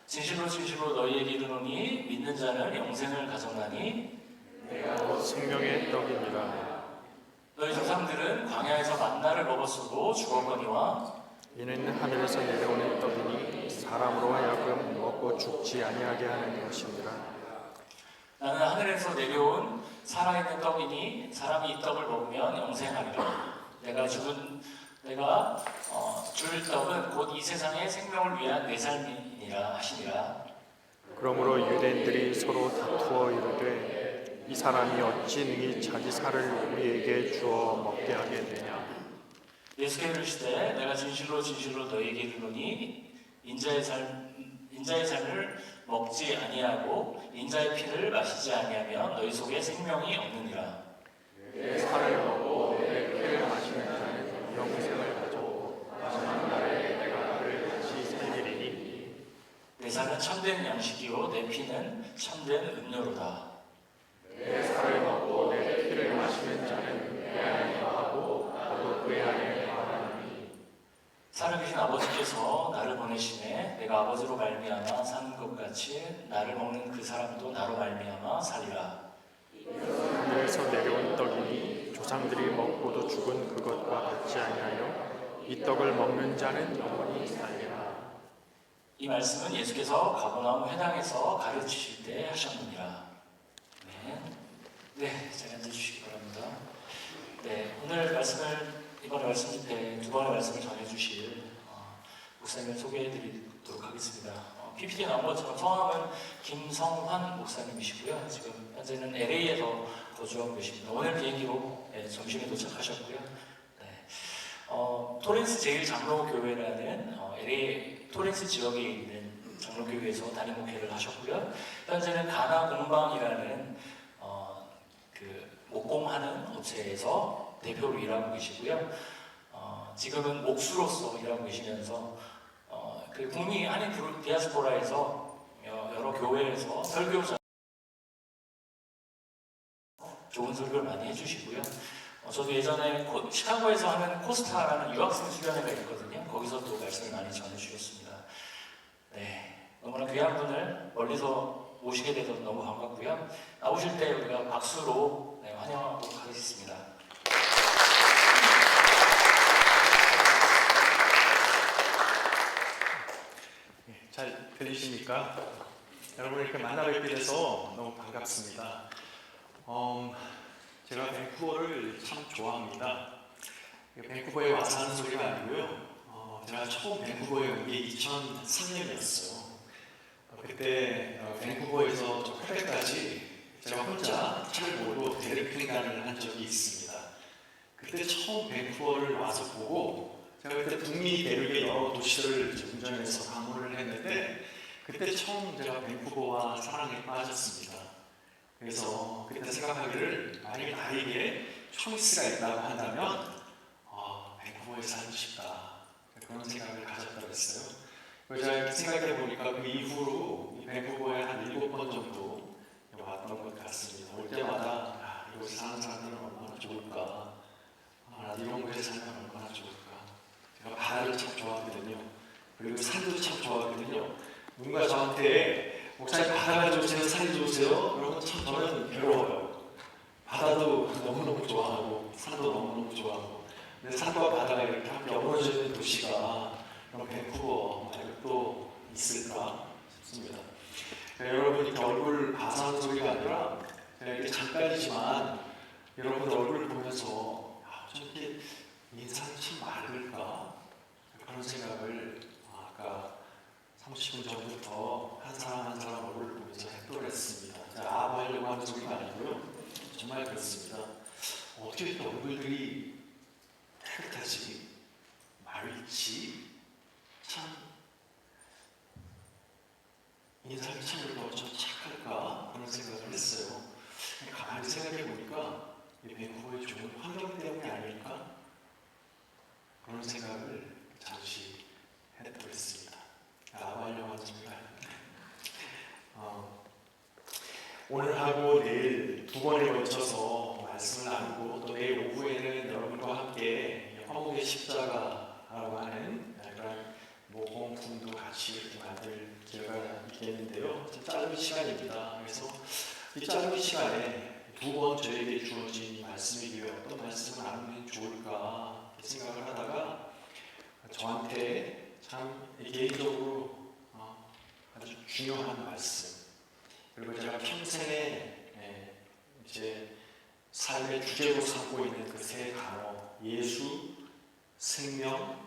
진실로 진실로 너희에게 이르노니 믿는 자는 영생을 가졌나니 내가 곧 생명의 떡이니라. 너희 조상들은 광야에서 만나를 먹었으고 죽었거니와 이는 하늘에서 내려오는 떡이니 사람으로 하여금 먹고 죽지 아니하게 하는 것이니라. 나는 하늘에서 내려온 살아있는 떡이니 사람이 이 떡을 먹으면 영생하리라. 내가 줄 떡은 곧 이 세상의 생명을 위한 내 삶이니라 하시니라. 그러므로 유대인들이 서로 다투어 이르되 이 사람이 어찌 능히 자기 살을 우리에게 주어 먹게 하게 되냐. 예수께서 이르시되 내가 진실로 진실로 너희에게 이르노니 인자의 삶을 먹지 아니하고 인자의 피를 마시지 아니하면 너희 속에 생명이 없느니라. 내 살을 먹고 내 피를 마시는 자는 영생을 가졌고 마지막 날에 내가 그를 다시 살리리니. 내 살은 참된 양식이요 내 피는 참된 음료로다. 내 살을 먹고 내 피를 마시는 자는 내 안에 거하고 나도 그의 안에 거하나니. 살아계신 아버지께서 나를 보내심에 내가 아버지로 말미암아 사는 것 같이 나를 먹는 그 사람도 나로 말미암아 살리라. 하늘에서 내려온 떡이니 조상들이 먹고도 죽은 그것과 같지 아니하여 이 떡을 먹는 자는 영원히 살리라. 이 말씀은 예수께서 가버나움 회당에서 가르치실 때 하셨느니라. 네, 잘 앉아주시기 바랍니다. 네, 오늘 이번에 말씀 때 두 번의 말씀을 전해주실 목사님을 소개해드리도록 하겠습니다. PPT 나온 것처럼 성함은 김성환 목사님이시고요. 지금 현재는 LA에서 거주하고 계십니다. 오늘 비행기로 점심에 도착하셨고요. 네, 토렌스 제일장로교회라는 LA 토렌스 지역에 있는 장로교회에서 담임 목회를 하셨고요. 현재는 가나공방이라는 그 목공하는 업체에서 대표로 일하고 계시고요. 지금은 목수로서 일하고 계시면서 그 북미 한인 디아스포라에서 여러 교회에서 설교자 좋은 설교를 많이 해주시고요. 저도 예전에 시카고에서 하는 코스타라는 유학생 수련회가 있거든요. 거기서 또 말씀을 많이 전해주셨습니다. 네, 너무나 귀한 분을 멀리서 모시게 돼서 너무 반갑고요. 나오실 때 우리가 박수로 환영하도록 하겠습니다. 잘 들리십니까? 여러분 이렇게 만나 뵙게 돼서 너무 반갑습니다. 제가 밴쿠버를 참 좋아합니다. 밴쿠버에 와서 하는 소리가 아니고요. 제가 처음 밴쿠버에 온 게 2003년이었어요. 그때 밴쿠버에서 저 퀘벡까지 제가 혼자 차를 몰고 대륙횡단을 한 적이 있습니다. 그때 처음 밴쿠버를 와서 보고 제가 그때 북미 대륙의 여러 도시를 운전해서 방문을 했는데 그때 처음 제가 밴쿠버와 사랑에 빠졌습니다. 그래서 그때 생각하기를 만약에 나에게 초이스가 있다고 한다면 밴쿠버에 살고 싶다 그런 생각을 가졌다고 했어요. 그래서 제가 생각해 보니까 그 이후로 밴쿠버에 한 7번 정도 왔던 것 같습니다. 올 때마다 여기 사는 사람들은 얼마나 좋을까, 나도 이런 곳에 살면 얼마나 좋을까. 제가 바다를 참 좋아하거든요. 그리고 산도 참 좋아하거든요. 누군가 저한테 목사님 바다가 좋으세요? 산이 좋으세요? 그러면 참 저는 괴로워요. 바다도 너무너무 좋아하고 산도 너무너무 좋아하고 근데 산과 바다가 이렇게 함께 어우러져 있는 도시가 그런 밴쿠버 말고 또 있을까 싶습니다. 여러분 이렇게 얼굴 봐서 하는 소리가 아니라 제가 이렇게 잠깐이지만 여러분 얼굴을 보면서 저렇게 인상이 참 맑을까 그런 생각을 아까 30분 전부터 한 사람 한 사람 얼굴을 보면서 했더랬습니다. 아부하려고 하는 소리가 아니고요. 정말 그렇습니다. 어떻게 이렇게 얼굴들이 깨끗하지, 맑지, 참 인상이 참 이렇게 어쩜 착할까 그런 생각을 했어요. 가만히 생각해 보니까 이 밴쿠버의 좋은 환경 때문이 아닐까 그런 생각을 잠시 했더랬습니다. 아부하려고 하는 소리가 아닙니다. 오늘 하고 내일 두 번에 걸쳐서 말씀을 나누고 또 내일 오후에는 여러분과 함께 화목의 십자가라고 하는 그런 모공 말씀도 같이 이렇게 만들 기회가 있겠는데요. 좀 짧은 시간입니다. 그래서 이 짧은 시간에 두 번 저에게 주어진 이 말씀이기에 어떤 말씀을 나누면 좋을까 생각을 하다가 저한테 참 개인적으로 아주 중요한 말씀, 그리고 제가 평생에 이제 삶의 주제로 삼고 있는 그 세 단어, 예수, 생명,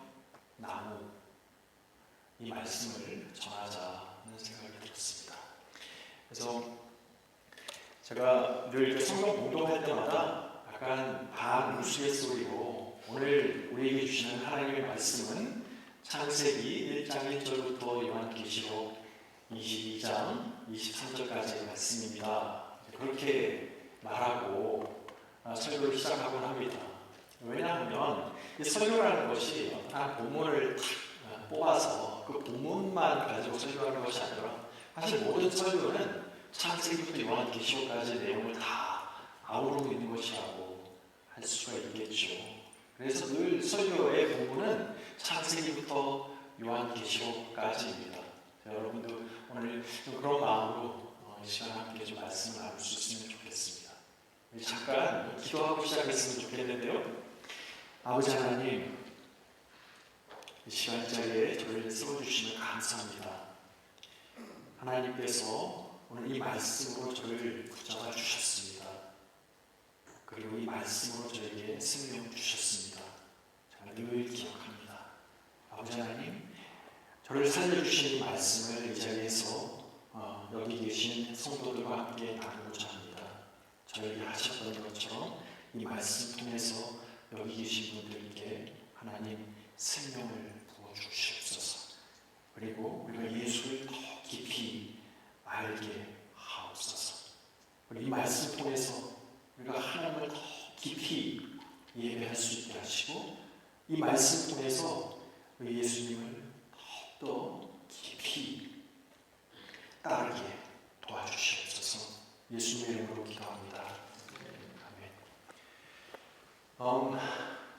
나무, 이 말씀을 전하자는 생각이 들었습니다. 그래서 제가 늘 이렇게 성경 공독할 때마다 약간 반 우스갯소리로 오늘 우리에게 주시는 하나님의 말씀은 창세기 1장 1절부터 요한계시록 22장 23절까지의 말씀입니다. 그렇게 말하고 설교를 시작하곤 합니다. 왜냐하면 이 설교라는 것이 한 본문을 뽑아서 그 본문만 가지고 설교하는 것이 아니라 사실 모든 설교는 창세기부터 요한계시록까지의 내용을 다 아우르고 있는 것이라고 할 수가 있겠죠. 그래서 늘 설교의 본문은 창세기부터 요한계시록까지입니다. 여러분도 오늘 좀 그런 마음으로 이 시간 함께 좀 말씀을 나눌 수 있으면 좋겠습니다. 잠깐 기도하고 시작했으면 좋겠는데요. 아버지 하나님, 이 시간 자리에 저를 세워주시면 감사합니다. 하나님께서 오늘 이 말씀으로 저를 붙잡아 주셨습니다. 그리고 이 말씀으로 저에게 생명 주셨습니다. 저는 늘 기억합니다. 아버지 하나님, 저를 살려주신 이 말씀을 이 자리에서 여기 계신 성도들과 함께 나누고자 합니다. 저에게 하셨던 것처럼 이 말씀 통해서 여기 계신 분들께 하나님 생명을 부어주시옵소서. 그리고 우리가 예수를 더 깊이 알게 하옵소서. 우리 이 말씀 통해서 우리가 하나님을 더 깊이 예배할 수 있게 하시고 이 말씀 통해서 우리 예수님을 더욱더 깊이 따르게 도와주시옵소서. 예수님의 이름으로 기도합니다. 아멘.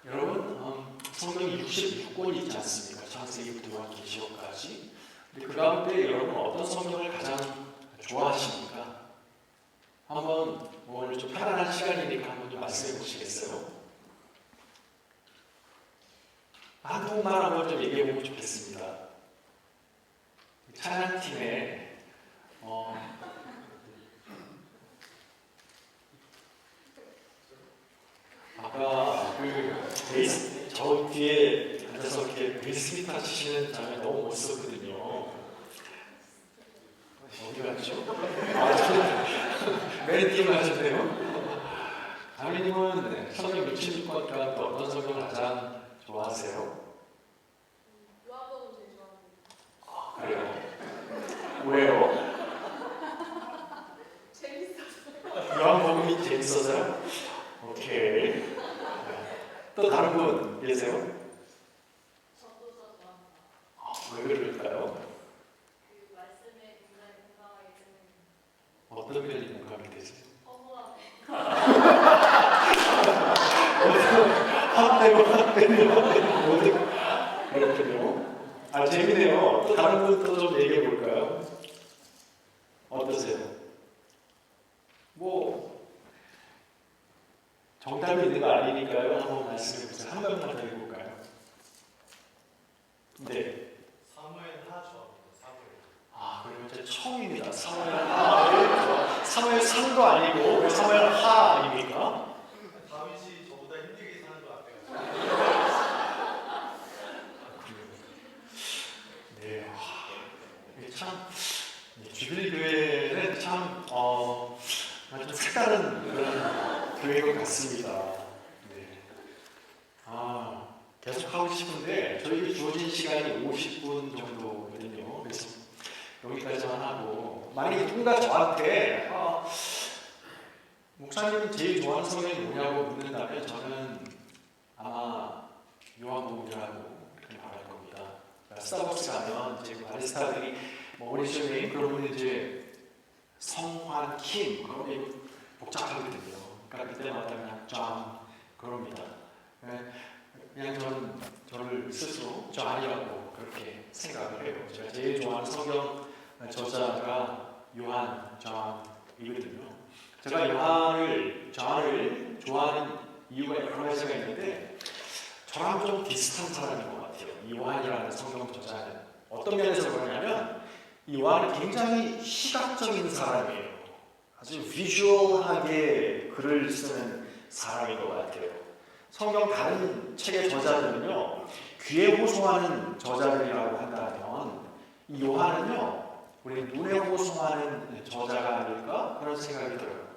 여러분, 성경이 66권이 있지 않습니까? 창세기부터 요한계시록까지. 근데 그 가운데 여러분 어떤 성경을 가장 좋아하십니까? 한번 오늘 좀 편안한 시간이니까 한번 좀 말씀해 보시겠어요? 한국말 한번 좀 얘기해 보면 좋겠습니다. 찬양팀에 아까 그 베이스 저 뒤에 앉아서 이렇게 베이스 기타 치시는 장면이 너무 멋있었거든요. 어디 갔죠? 맨 뒤에 하셨네요. 다미님은 성경 66권 가운데 어떤 성경을 가장 좋아하세요? 요한복음 제일 좋아합니다. 그래요? 왜요? 재밌어서. 요한복음이 재밌어서요? 오케이. 또 다른 분 계세요? 전도서 좋아합니다. 왜 그럴까요? 그 말씀에 굉장히 공감하게 되는 어떤 면이 공감이 되세요? 허무함에 핫되고 그렇군요. 아, 재미네요. 또 다른 분도 좀 얘기해 볼까요? 어떠세요? 뭐 정답이 있는 거 아니니까요. 한번 말씀해 보세요. 한 명만 더 해볼까요? 네. 사무엘 하 좋아합니다. 사무엘. 아, 그러면 제 처음입니다. 사무엘 하. 사무엘 상도 아니고 사무엘 하입니까? 다윗이 저보다 힘들게 사는 것 같아요. 네, 이게 참 주빌리 교회는 참 좀 색다른 그런 교회인 것 같습니다. 네. 계속 하고 싶은데 저희가 주어진 시간이 50분 정도거든요. 그래서 여기까지만 하고 만약에 누군가 저한테 목사님은 제일 좋아하는 성경이 뭐냐고 묻는다면 저는 아마 요한복음이라고 그렇게 말할 겁니다. 스타벅스 가면 이제 바리스타들이 뭐 오리쇼님 그러면 이제 성환 킴 그런 게 복잡하거든요. 그러니까 그때마다 그냥 쫙 그럽니다. 그냥 저는 저를 스스로 저 아니라고 그렇게 생각을 해요. 제가 제일 좋아하는 성경 저자가 존이거든요. 제가 존을 좋아하는 이유가 여러 가지가 있는데 저랑 좀 비슷한 사람인 것 같아요. 이 요한이라는 성경 저자는 어떤 면에서 그러냐면 이 요한은 굉장히 시각적인 사람이에요. 아주 비주얼하게 글을 쓰는 사람인 것 같아요. 성경 다른 책의 저자들은요 귀에 호소하는 저자들이라고 한다면 이 요한은요 우리 눈에 호소하는 저자가 아닐까 그런 생각이 들어요.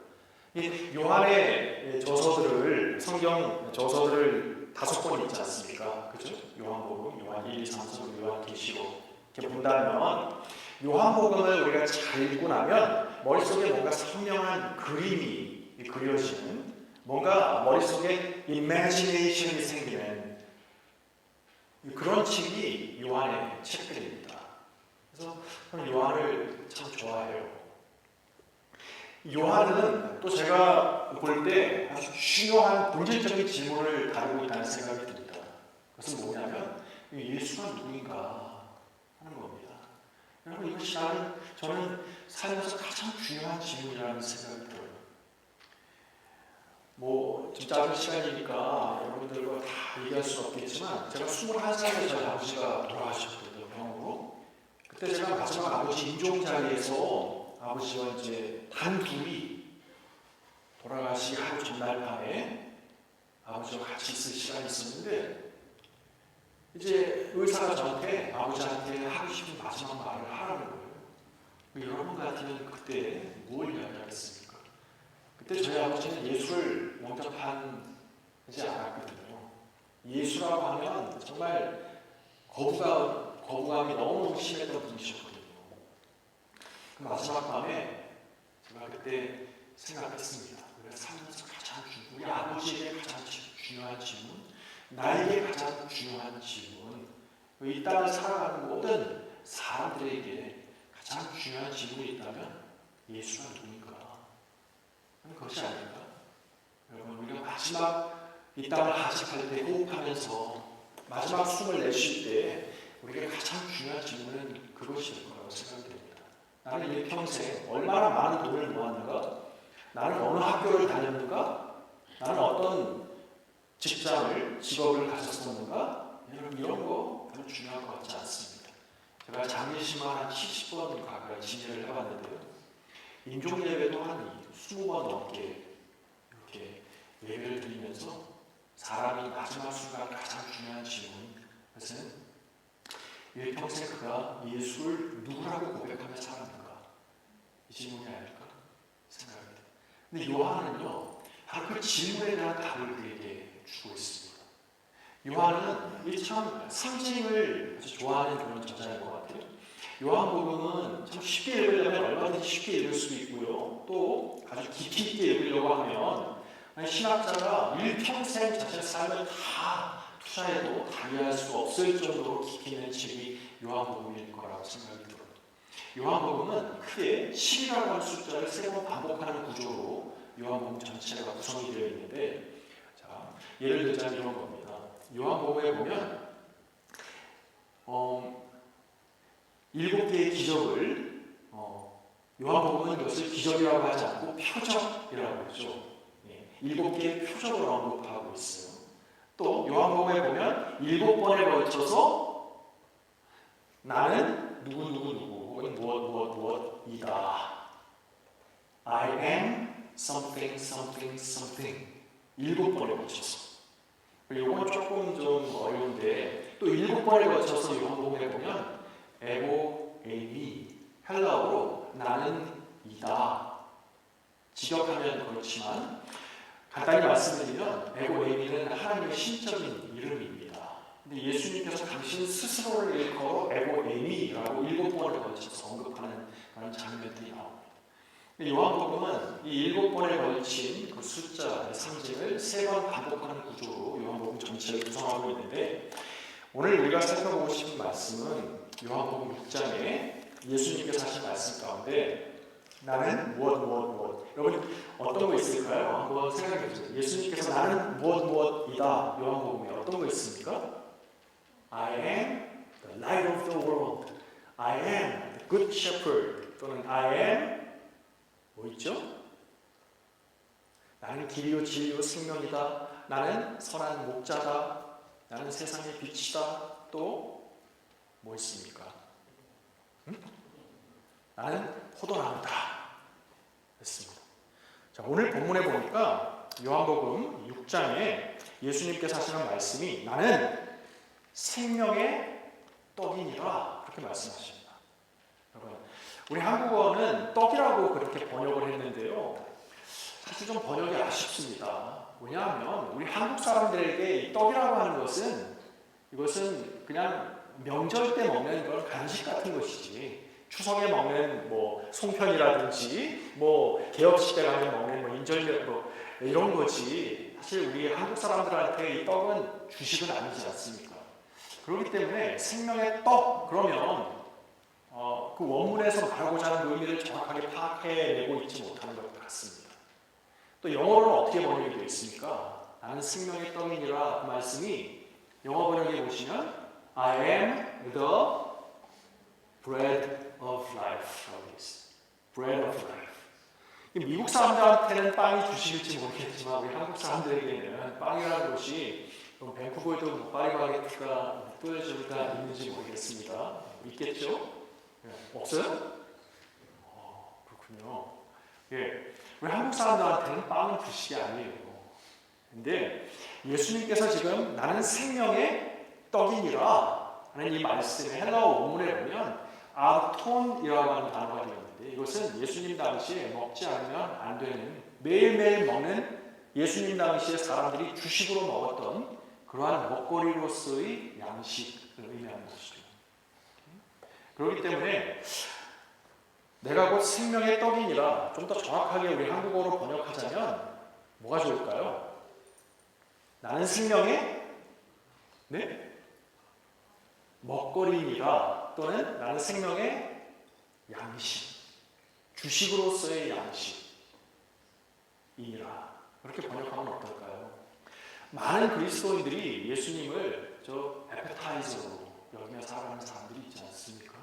이 요한의 저서들을 성경 저서들을 5권 있지 않습니까? 그죠? 요한복음, 요한 1, 2, 3, 4, 요한계시록 이렇게 본다면 요한복음을 우리가 잘 읽고 나면 머릿속에 뭔가 선명한 그림이 그려지는 뭔가 머릿속에 이미지네이션이 생기는 그런 책이 요한의 책들입니다. 그래서 저는 요한을 참 좋아해요. 요한은 또 제가 볼 때 아주 중요한 본질적인 질문을 다루고 있다는 생각이 듭니다. 그것은 뭐냐면 예수가 누구인가 하는 겁니다. 여러분 이것이 저는 살면서 가장 중요한 질문이라는 생각이 들어요. 좀 짧은 시간이니까 여러분들과 다 얘기할 수는 없겠지만 제가 21살에 저희 아버지가 돌아가셨거든요, 병으로. 그때 제가 마지막 아버지 임종 자리에서 아버지와 이제 단둘이 돌아가시기 하루 전날 밤에 아버지와 같이 있을 시간이 있었는데 이제 의사가 저한테 아버지한테 하고 싶은 마지막 말을 하라는 거예요. 여러분 같으면 그때 뭘 이야기하겠습니까? 그때 저희 아버지는 예수를 영접하지 않았거든요. 예수라고 하면 정말 거부감이 너무 심했던 분이셨거든요. 그 마지막 밤에 제가 그때 생각했습니다. 우리가 살면서 우리 아버지에게 가장 중요한 질문, 나에게 가장 중요한 질문, 이 땅을 살아가는 모든 사람들에게 가장 중요한 질문이 있다면 예수가 누구인가? 그것이 아닐까? 여러분 우리가 마지막 이 땅을 하직할 때 호흡하면서 마지막 숨을 내쉴 때 우리가 가장 중요한 질문은 그것일 거라고 생각됩니다. 나는 이 평생 얼마나 많은 돈을 모았는가? 나는 어느 학교를 다녔는가? 나는 어떤 직업을 가졌었는가? 여러분 이런 거 별로 중요한 것 같지 않습니다. 제가 장례식만 한 70번 가까이 진행을 해봤는데요. 임종 예배도 한 20번 넘게 이렇게 예배를 드리면서 사람이 마지막 순간 가장 중요한 질문, 그것은 이 평생 그가 예수를 누구라고 고백하며 살았는가? 이 질문이 아닐까 생각합니다. 근데 요한은요, 바로 그 질문에 대한 답을 그에게 주고 있습니다. 요한은 참 상징을 아주 좋아하는 그런 저자인 것 같아요. 요한복음은 참 쉽게 읽으려면 얼마든지 쉽게 읽을 수도 있고요. 또 아주 깊이 있게 읽으려고 하면 신학자가 일평생 자신의 삶을 다 투자해도 다 이해할 수 없을 정도로 깊이 있는 책이 요한복음일 거라고 생각이 들어요. 요한복음은 크게 10이라고 하는 숫자를 3번 반복하는 구조로 요한복음 전체가 구성이 되어 있는데, 자, 예를 들자면 이런 겁니다. 요한복음에 보면 7개의 기적을 요한복음은 이것을 기적이라고 하지 않고 표적이라고 하죠. 7개의 표적을 언급하고 있어요. 또 요한복음에 보면 7번에 걸쳐서 나는 누구 혹은 무엇이다. I am something 7번에 걸쳐서. 이건 조금 좀 어려운데 또 7번에 걸쳐서 요한복음에 보면 에고 에이미, 헬라어로 나는 이다. 직역하면 그렇지만 간단히 말씀드리면 에고 에이미는 하나님의 신적인 이름입니다. 근데 예수님께서 당신 스스로를 일컬어 에고 에이미라고 7번에 걸쳐서 언급하는 그런 장면들이 나옵니다. 요한복음은 이 7번에 걸친 그 숫자의 상징을 3번 반복하는 구조로 요한복음 전체를 구성하고 있는데, 오늘 우리가 살펴보고 싶은 말씀은 요한복음 6장에 예수님께서 하신 말씀 가운데 나는 무엇 여러분 어떤 거 있을까요? 한번 생각해 보세요. 예수님께서 나는 무엇이다 요한복음에 어떤 거 있습니까? I am the the light of the world. I am the good shepherd. 또는 I am 뭐 있죠? 나는 길이요 진리요 생명이다. 나는 선한 목자다. 나는 세상의 빛이다. 또 뭐 있습니까? 나는 포도나무다. 했습니다. 자, 오늘 본문에 보니까 요한복음 6장에 예수님께서 하시는 말씀이 나는 생명의 떡이니라 그렇게 말씀하십니다. 여러분, 우리 한국어는 떡이라고 그렇게 번역을 했는데요. 사실 좀 번역이 아쉽습니다. 왜냐하면 우리 한국 사람들에게 이 떡이라고 하는 것은 이것은 그냥 명절 때 먹는 그런 간식 같은 것이지 추석에 먹는 뭐 송편이라든지 뭐 개업식 때 가면 먹는 뭐 인절미 뭐 이런 거지 사실 우리 한국 사람들한테 이 떡은 주식은 아니지 않습니까? 그렇기 때문에 생명의 떡 그러면 그 원문에서 말하고자 하는 의미를 정확하게 파악해내고 있지 못하는 것 같습니다. 또 영어로는 어떻게 번역이 되어 있습니까? 나는 생명의 떡이니라 그 말씀이 영어 번역에 보시면 I am the bread of life. bread of life. 미국 사람들한테는 빵이 주식일지 모르겠지만 우리 한국 사람들에게는 빵이라는 것이 밴쿠버에도 파리바게트가 또여주가 있는지 모르겠습니다. 있겠죠? 없어요? 그렇군요. 예, 우리 한국 사람들한테는 빵은 주식이 아니에요. 근데 예수님께서 지금 나는 생명의 떡이니라 하는 이 말씀의 헬라어 원문에 보면 아톤이라고 하는 단어가 되었는데 이것은 예수님 당시에 먹지 않으면 안 되는 매일매일 먹는 예수님 당시에 사람들이 주식으로 먹었던 그러한 먹거리로서의 양식을 의미하는 것이죠. 그렇기 때문에 내가 곧 생명의 떡이니라 좀 더 정확하게 우리 한국어로 번역하자면 뭐가 좋을까요? 나는 생명의 먹거리니라 또는 나는 생명의 양식, 주식으로서의 양식이니라 그렇게 번역하면 어떨까요? 많은 그리스도인들이 예수님을 저 에페타이저로 여기며 살아가는 사람들이 있지 않습니까?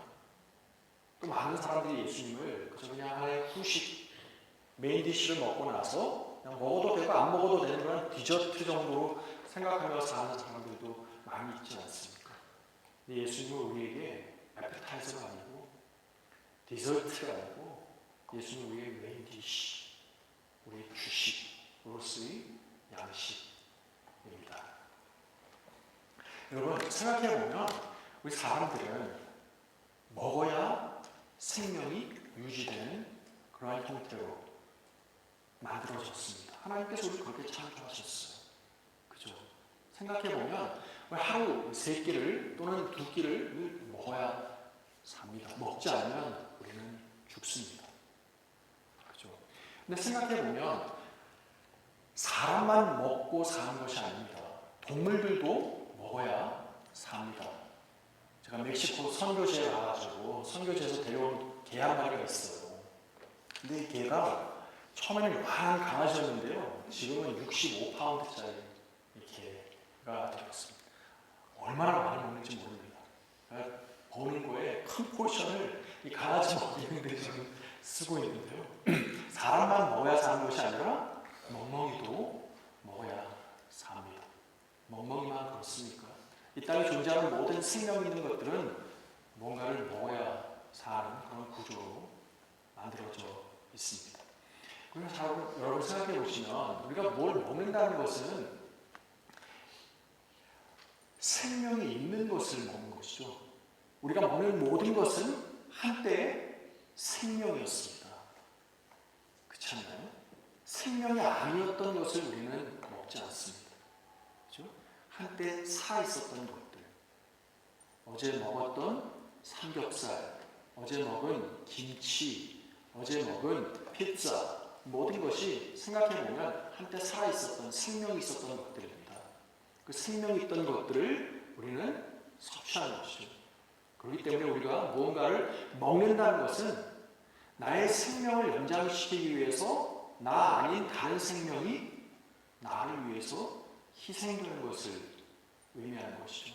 또 많은 사람들이 예수님을 그냥 하나의 후식, 메인 디쉬를 먹고 나서 그냥 먹어도 되고 안 먹어도 되는 그런 디저트 정도로 생각하며 사는 사람들도 많이 있지 않습니까? 근데 예수님은 우리에게 에페타이저가 아니고 디저트가 아니고 예수님은 우리의 메인 디쉬, 우리의 주식으로서의 양식입니다. 여러분 생각해보면 우리 사람들은 먹어야 생명이 유지되는 그러한 형태로 만들어졌습니다. 하나님께서 우리를 그렇게 창조하셨어요. 그죠? 생각해보면 하루 3끼를 또는 2끼를 먹어야 삽니다. 먹지 않으면 우리는 죽습니다. 그죠? 근데 생각해보면 사람만 먹고 사는 것이 아닙니다. 동물들도 먹어야 삽니다. 제가 멕시코 선교지에 가가지고 선교지에서 데려온 개 한 마리가 있어요. 근데 이 개가 처음에는 요만한 강아지였는데요. 지금은 65파운드짜리 이 개가 되었습니다. 얼마나 많이 먹는지 모릅니다. 그러니까 버는 거에 큰 포션을 이 강아지 먹이는 데 지금 쓰고 있는데요. 사람만 먹어야 사는 것이 아니라 멍멍이도 먹어야 삽니다. 멍멍이만 그렇습니까? 이 땅에 존재하는 모든 생명 있는 것들은 뭔가를 먹어야 사는 그런 구조로 만들어져 있습니다. 그래서 여러분 생각해 보시면 우리가 뭘 먹는다는 것은 생명이 있는 것을 먹는 것이죠. 우리가 먹는 모든 것은 한때 생명이었습니다. 그렇지 않나요? 생명이 아니었던 것을 우리는 먹지 않습니다. 그렇죠? 한때 살아있었던 것들, 어제 먹었던 삼겹살, 어제 먹은 김치, 어제 먹은 피자, 모든 것이 생각해보면 한때 살아있었던 생명이 있었던 것들입니다. 그 생명이 있던 것들을 우리는 섭취하는 것이죠. 그렇기 때문에 우리가 무언가를 먹는다는 것은 나의 생명을 연장시키기 위해서 나 아닌 다른 생명이 나를 위해서 희생되는 것을 의미하는 것이죠.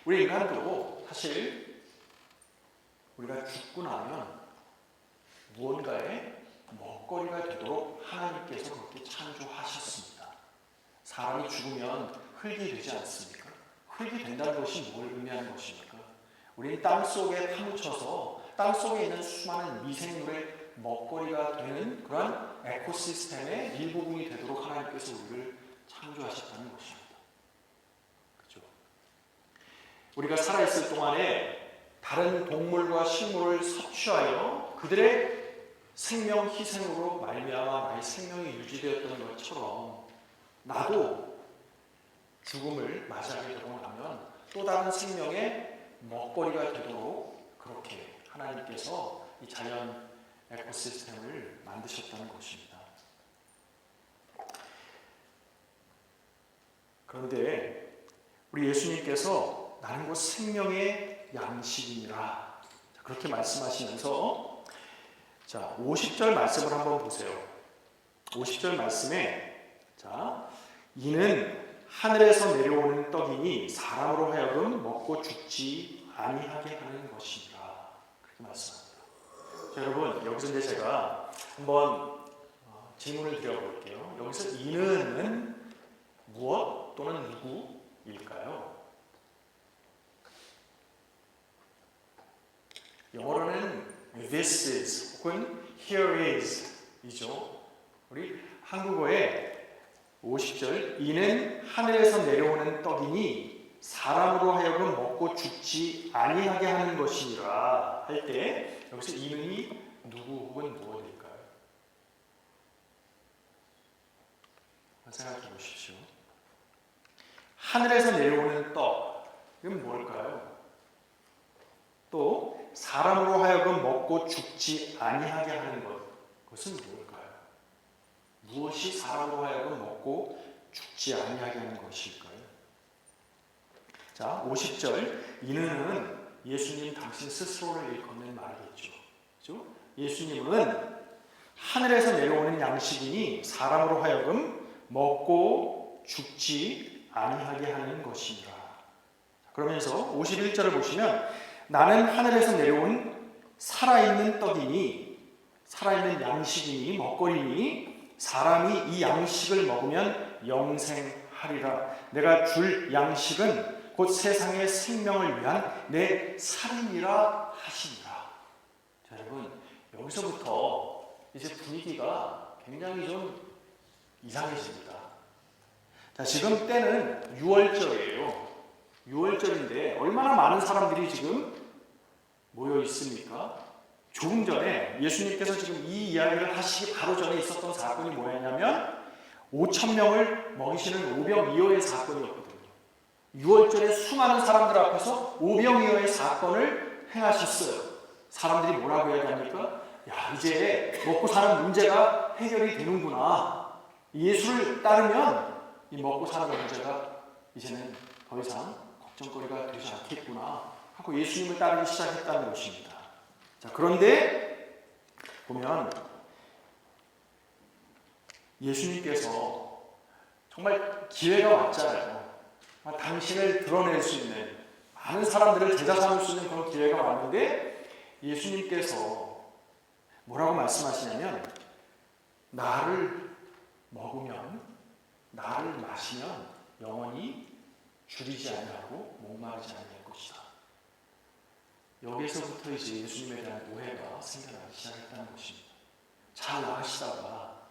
우리 인간도 사실 우리가 죽고 나면 무언가의 먹거리가 되도록 하나님께서 그렇게 창조하셨습니다. 사람이 죽으면 흙이 되지 않습니까? 흙이 된다는 것이 뭘 의미하는 것입니까? 우리는 땅속에 파묻혀서 땅속에 있는 수많은 미생물의 먹거리가 되는 그러한 에코시스템의 일부분이 되도록 하나님께서 우리를 창조하셨다는 것입니다. 그렇죠? 우리가 살아있을 동안에 다른 동물과 식물을 섭취하여 그들의 생명 희생으로 말미암아 나의 생명이 유지되었던 것처럼 나도 죽음을 맞이하게 되고 나면 또 다른 생명의 먹거리가 되도록 그렇게 하나님께서 이 자연 에코시스템을 만드셨다는 것입니다. 그런데 우리 예수님께서 나는 곧 생명의 양식이니라 그렇게 말씀하시면서 자 50절 말씀을 한번 보세요. 50절 말씀에 자 이는 하늘에서 내려오는 떡이니 사람으로 하여금 먹고 죽지 아니하게 하는 것이니라 그렇게 말씀합니다. 자, 여러분 여기서 이제 제가 한번 질문을 드려볼게요. 여기서 이는은 무엇 또는 누구일까요? 영어로는 this is 혹은 here is 이죠. 우리 한국어에 50절 이는 하늘에서 내려오는 떡이니 사람으로 하여금 먹고 죽지 아니하게 하는 것이니라 할 때 여기서 이는이 누구 혹은 무엇일까요? 생각해 보십시오. 하늘에서 내려오는 떡 이건 뭘까요? 또 사람으로 하여금 먹고 죽지 아니하게 하는 그것은 무엇일까요? 무엇이 사람으로 하여금 먹고 죽지 아니하게 하는 것일까요? 자, 50절 이는 예수님 당신 스스로를 일컫는 말이겠죠. 그렇죠? 예수님은 하늘에서 내려오는 양식이니 사람으로 하여금 먹고 죽지 아니하게 하는 것이니라. 그러면서 51절을 보시면 나는 하늘에서 내려온 살아있는 떡이니 살아있는 양식이니 먹거리니 사람이 이 양식을 먹으면 영생하리라. 내가 줄 양식은 곧 세상의 생명을 위한 내 살이니라 하시니라. 자, 여러분 여기서부터 이제 분위기가 굉장히 좀 이상해집니다. 자, 지금 때는 6월절이에요. 6월절인데 얼마나 많은 사람들이 지금 모여 있습니까? 조금 전에 예수님께서 지금 이 이야기를 하시기 바로 전에 있었던 사건이 뭐였냐면 5,000명을 먹이시는 오병이어의 사건이었거든요. 6월절에 수많은 사람들 앞에서 오병이어의 사건을 행하셨어요. 사람들이 뭐라고 이야기합니까? 야, 이제 먹고 사는 문제가 해결이 되는구나. 예수를 따르면 이 먹고 사는 문제가 이제는 더 이상 걱정거리가 되지 않겠구나 하고 예수님을 따르기 시작했다는 것입니다. 자, 그런데 보면 예수님께서 정말 기회가 왔잖아요. 당신을 드러낼 수 있는 많은 사람들을 제자 삼을 수 있는 그런 기회가 왔는데 예수님께서 뭐라고 말씀하시냐면 나를 먹으면 나를 마시면 영원히 줄이지 아니하고 목마르지 아니할 것이다. 여기서부터 이제 예수님에 대한 오해가 생겨나기 시작했다는 것입니다. 잘 나가시다가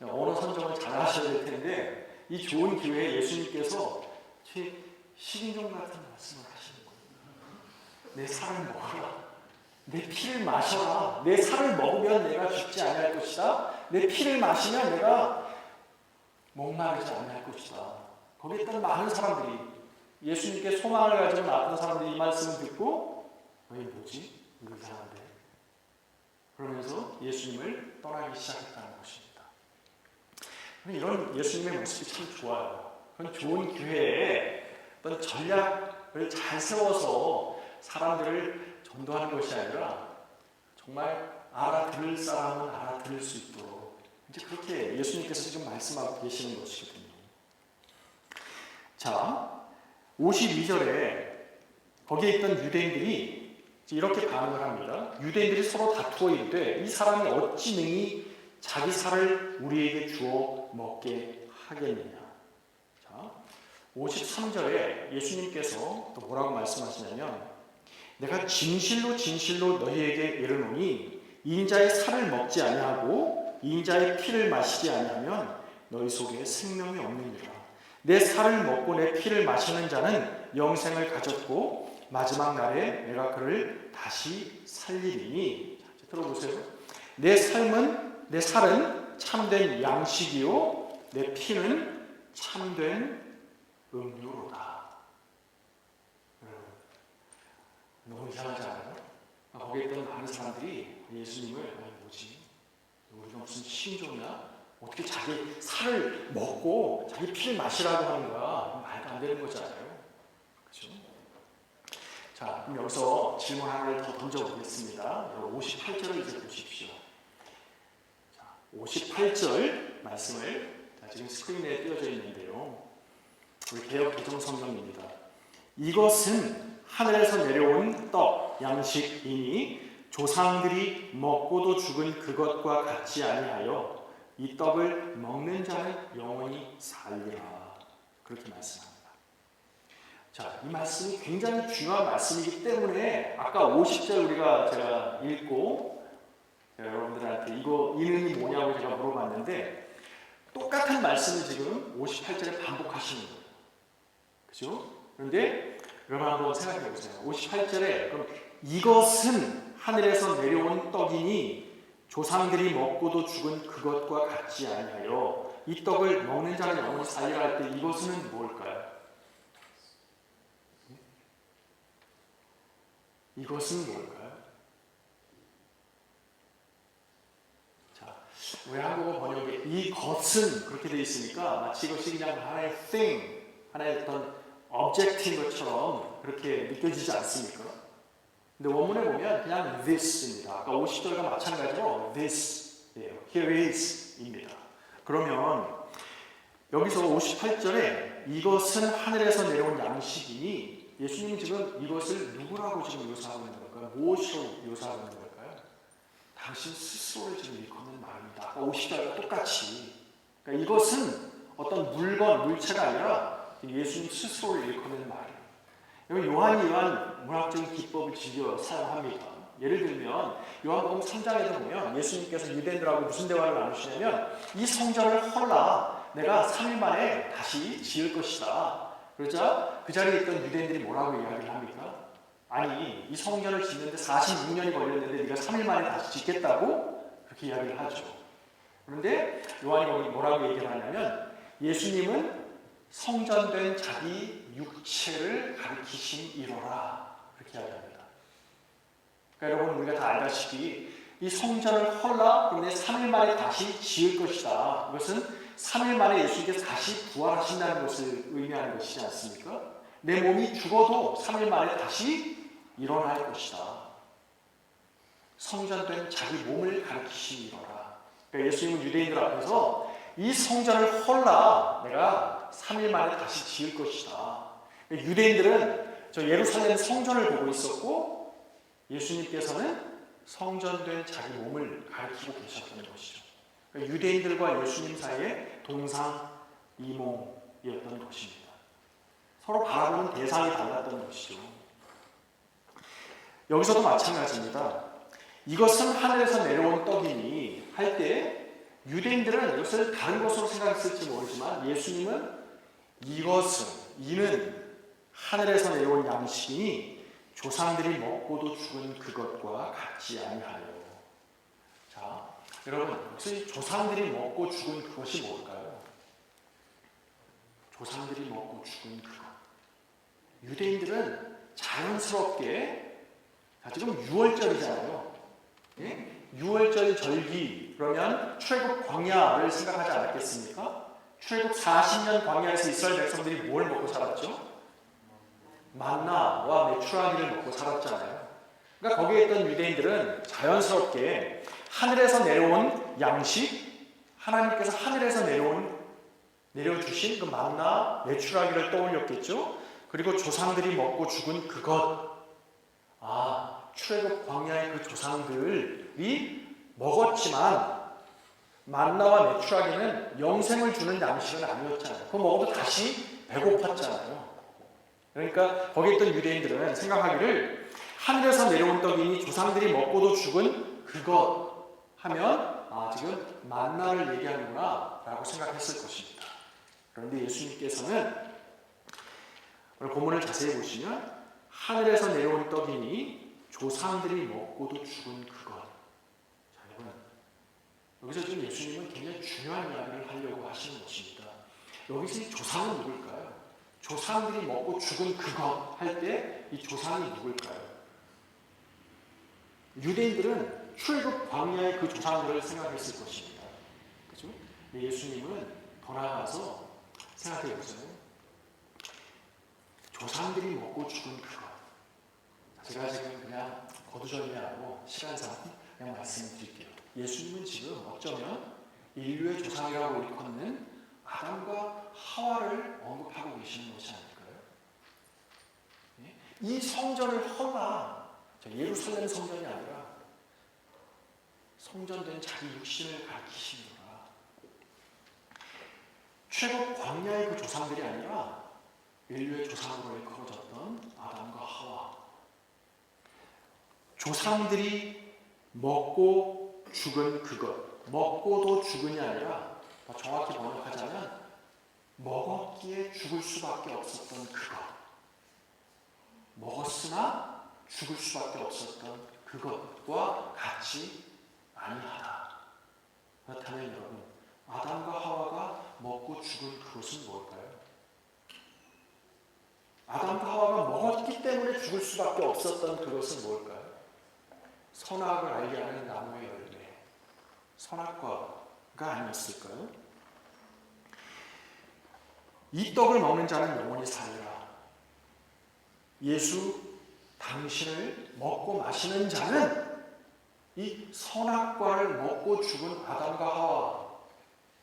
언어 선정을 잘 하셔야 될 텐데 이 좋은 기회에 예수님께서 제 식인종 같은 말씀을 하시는 거예요. 내 살을 먹어라. 내 피를 마셔라. 내 살을 먹으면 내가 죽지 아니할 것이다. 내 피를 마시면 내가 목마르지 아니할 것이다. 거기에 있던 많은 사람들이 예수님께 소망을 가지고 나왔던 사람들이 이 말씀을 듣고 뭐지? 이거 이상한데? 그러면서 예수님을 떠나기 시작했다는 것입니다. 이런 예수님의 모습이 참 좋아요. 그런 좋은 기회에 어떤 전략을 잘 세워서 사람들을 전도하는 것이 아니라 정말 알아들을 사람은 알아들을 수 있도록 이제 그렇게 예수님께서 지금 말씀하고 계시는 것이거든요. 자, 52절에 거기에 있던 유대인들이 이렇게 반응을 합니다. 유대인들이 서로 다투어 이르되 이 사람이 어찌 능히 자기 살을 우리에게 주어 먹게 하겠느냐. 자, 53절에 예수님께서 또 뭐라고 말씀하시냐면 내가 진실로 진실로 너희에게 이르노니 이 인자의 살을 먹지 아니하고 이 인자의 피를 마시지 아니하면 너희 속에 생명이 없느니라. 내 살을 먹고 내 피를 마시는 자는 영생을 가졌고 마지막 날에 내가 그를 다시 살리리니. 자, 들어보세요. 내 살은 참된 양식이요 내 피는 참된 음료로다. 너무 이상하지 않아요? 거기에 있던 많은 사람들이 예수님을 뭐지? 우리가 무슨 신종이야? 어떻게 자기 살을 먹고 자기 피를 마시라고 하는 거야? 말도 안 되는 거잖아요. 그렇죠? 자, 그럼 여기서 질문 하나를 더 던져보겠습니다. 58절을 이제 보십시오. 자, 58절 말씀을 지금 스크린에 띄어져 있는데요. 우리 개역 개정 성경입니다. 이것은 하늘에서 내려온 떡 양식이니 조상들이 먹고도 죽은 그것과 같지 아니하여 이 떡을 먹는 자는 영원히 살리라. 그렇게 말씀합니다. 자, 이 말씀이 굉장히 중요한 말씀이기 때문에 아까 50절 제가 읽고 여러분들한테 이 의미 뭐냐고 제가 물어봤는데 똑같은 말씀을 지금 58절에 반복하시는 거예요. 그죠? 그런데 여러분 한번 생각해 보세요. 58절에 그럼 이것은 하늘에서 내려온 떡이니 조상들이 먹고도 죽은 그것과 같지 아니하여 이 떡을 먹는 자는 영원히 살리라 할 때 이것은 뭘까요? 이것은 뭘까요? 자, 왜 한국어 번역에 이것은 그렇게 되어 있으니까 마치 이것이 그냥 하나의 thing, 하나의 어떤 object인 것처럼 그렇게 느껴지지 않습니까? 근데 원문에 보면 그냥 this입니다. 아까 50절과 마찬가지로 this예요. Here is입니다. 그러면 여기서 58절에 이것은 하늘에서 내려온 양식이니 예수님이 지금 이것을 누구라고 지금 묘사하고 있는 걸까요? 무엇으로 묘사하고 있는 걸까요? 당신 스스로를 지금 일컫는 말입니다. 아까 50절과 똑같이. 그러니까 이것은 어떤 물체가 아니라 예수님 스스로를 일컫는 말이에요. 여기 요한이 이러한 문학적인 기법을 즐겨 사용합니다. 예를 들면 요한복음 3장에서 보면 예수님께서 유대인들하고 무슨 대화를 나누시냐면 이 성전을 헐라 내가 3일 만에 다시 지을 것이다. 그러자 그 자리에 있던 유대인들이 뭐라고 이야기를 합니까? 아니 이 성전을 짓는데 46년이 걸렸는데 네가 3일 만에 다시 짓겠다고? 그렇게 이야기를 하죠. 그런데 요한이 거기 뭐라고 얘기를 하냐면 예수님은 성전된 자기 육체를 가리키심이로라 그렇게 이야기합니다. 그러니까 여러분 우리가 다 알다시피 이 성전을 헐라 그런데 3일 만에 다시 지을 것이다. 이것은 3일 만에 예수님께서 다시 부활하신다는 것을 의미하는 것이지 않습니까? 내 몸이 죽어도 3일 만에 다시 일어날 것이다. 성전된 자기 몸을 가리키심이로라. 그러니까 예수님은 유대인들 앞에서 이 성전을 헐라 내가 3일 만에 다시 지을 것이다. 유대인들은 저 예루살렘 성전을 보고 있었고 예수님께서는 성전된 자기 몸을 가리키고 계셨던 것이죠. 유대인들과 예수님 사이에 동상이몽이었던 것입니다. 서로 바라보는 대상이 달랐던 것이죠. 여기서도 마찬가지입니다. 이것은 하늘에서 내려온 떡이니 할 때 유대인들은 이것을 다른 것으로 생각했을지 모르지만 예수님은 이는 하늘에서 내려온 양식이니 조상들이 먹고도 죽은 그것과 같지 아니하여. 자, 여러분 혹시 조상들이 먹고 죽은 그것이 뭘까요? 조상들이 먹고 죽은 그것. 유대인들은 자연스럽게 지금 6월절이잖아요. 예? 6월절 절기 그러면 출애굽 광야를 생각하지 않았겠습니까? 출애굽 40년 광야에서 이스라엘 백성들이 뭘 먹고 살았죠? 만나와 메추라기를 먹고 살았잖아요. 그러니까 거기에 있던 유대인들은 자연스럽게 하늘에서 내려온 양식, 하나님께서 하늘에서 내려주신 그 만나, 메추라기를 떠올렸겠죠. 그리고 조상들이 먹고 죽은 그것. 출애굽 광야의 그 조상들이 먹었지만 만나와 메추라기는 영생을 주는 양식은 아니었잖아요. 그거 먹어도 다시 배고팠잖아요. 그러니까 거기 있던 유대인들은 생각하기를 하늘에서 내려온 떡이니 조상들이 먹고도 죽은 그것 하면 지금 만나를 얘기하는구나 라고 생각했을 것입니다. 그런데 예수님께서는 오늘 본문을 자세히 보시면 하늘에서 내려온 떡이니 조상들이 먹고도 죽은 그것. 자, 여러분, 여기서 지금 예수님은 굉장히 중요한 이야기를 하려고 하시는 것입니다. 여기서 이 조상은 누굴까요? 조상들이 먹고 죽은 그것 할 때 이 조상이 누굴까요? 유대인들은 출애굽 광야의 그 조상들을 생각했을 것입니다. 그죠? 예수님은 더 나아가서 생각해 보세요. 조상들이 먹고 죽은 그것. 제가 지금 그냥 거두절미하고 시간상 그냥 말씀드릴게요. 예수님은 지금 어쩌면 인류의 조상이라고 일컫는 아담과 하와를 언급하고 계시는 것이 아닐까요? 이 성전을 허나 예루살렘 성전이 아니라 성전된 자기 육신을 가리키시느라 최고 광야의 그 조상들이 아니라 인류의 조상으로 일컬어졌던 아담과 하와, 조상들이 먹고 죽은 그것, 먹고도 죽은이 아니라 더 정확히 번역하자면 먹었기에 죽을 수밖에 없었던 그것, 먹었으나 죽을 수밖에 없었던 그것과 같이 아니하다. 그렇다면 여러분, 아담과 하와가 먹고 죽은 그것은 뭘까요? 아담과 하와가 먹었기 때문에 죽을 수밖에 없었던 그것은 뭘까요? 선악을 알게 하는 나무의 열매, 선악과가 아니었을까요? 이 떡을 먹는 자는 영원히 살리라. 예수 당신을 먹고 마시는 자는 이 선악과를 먹고 죽은 아담과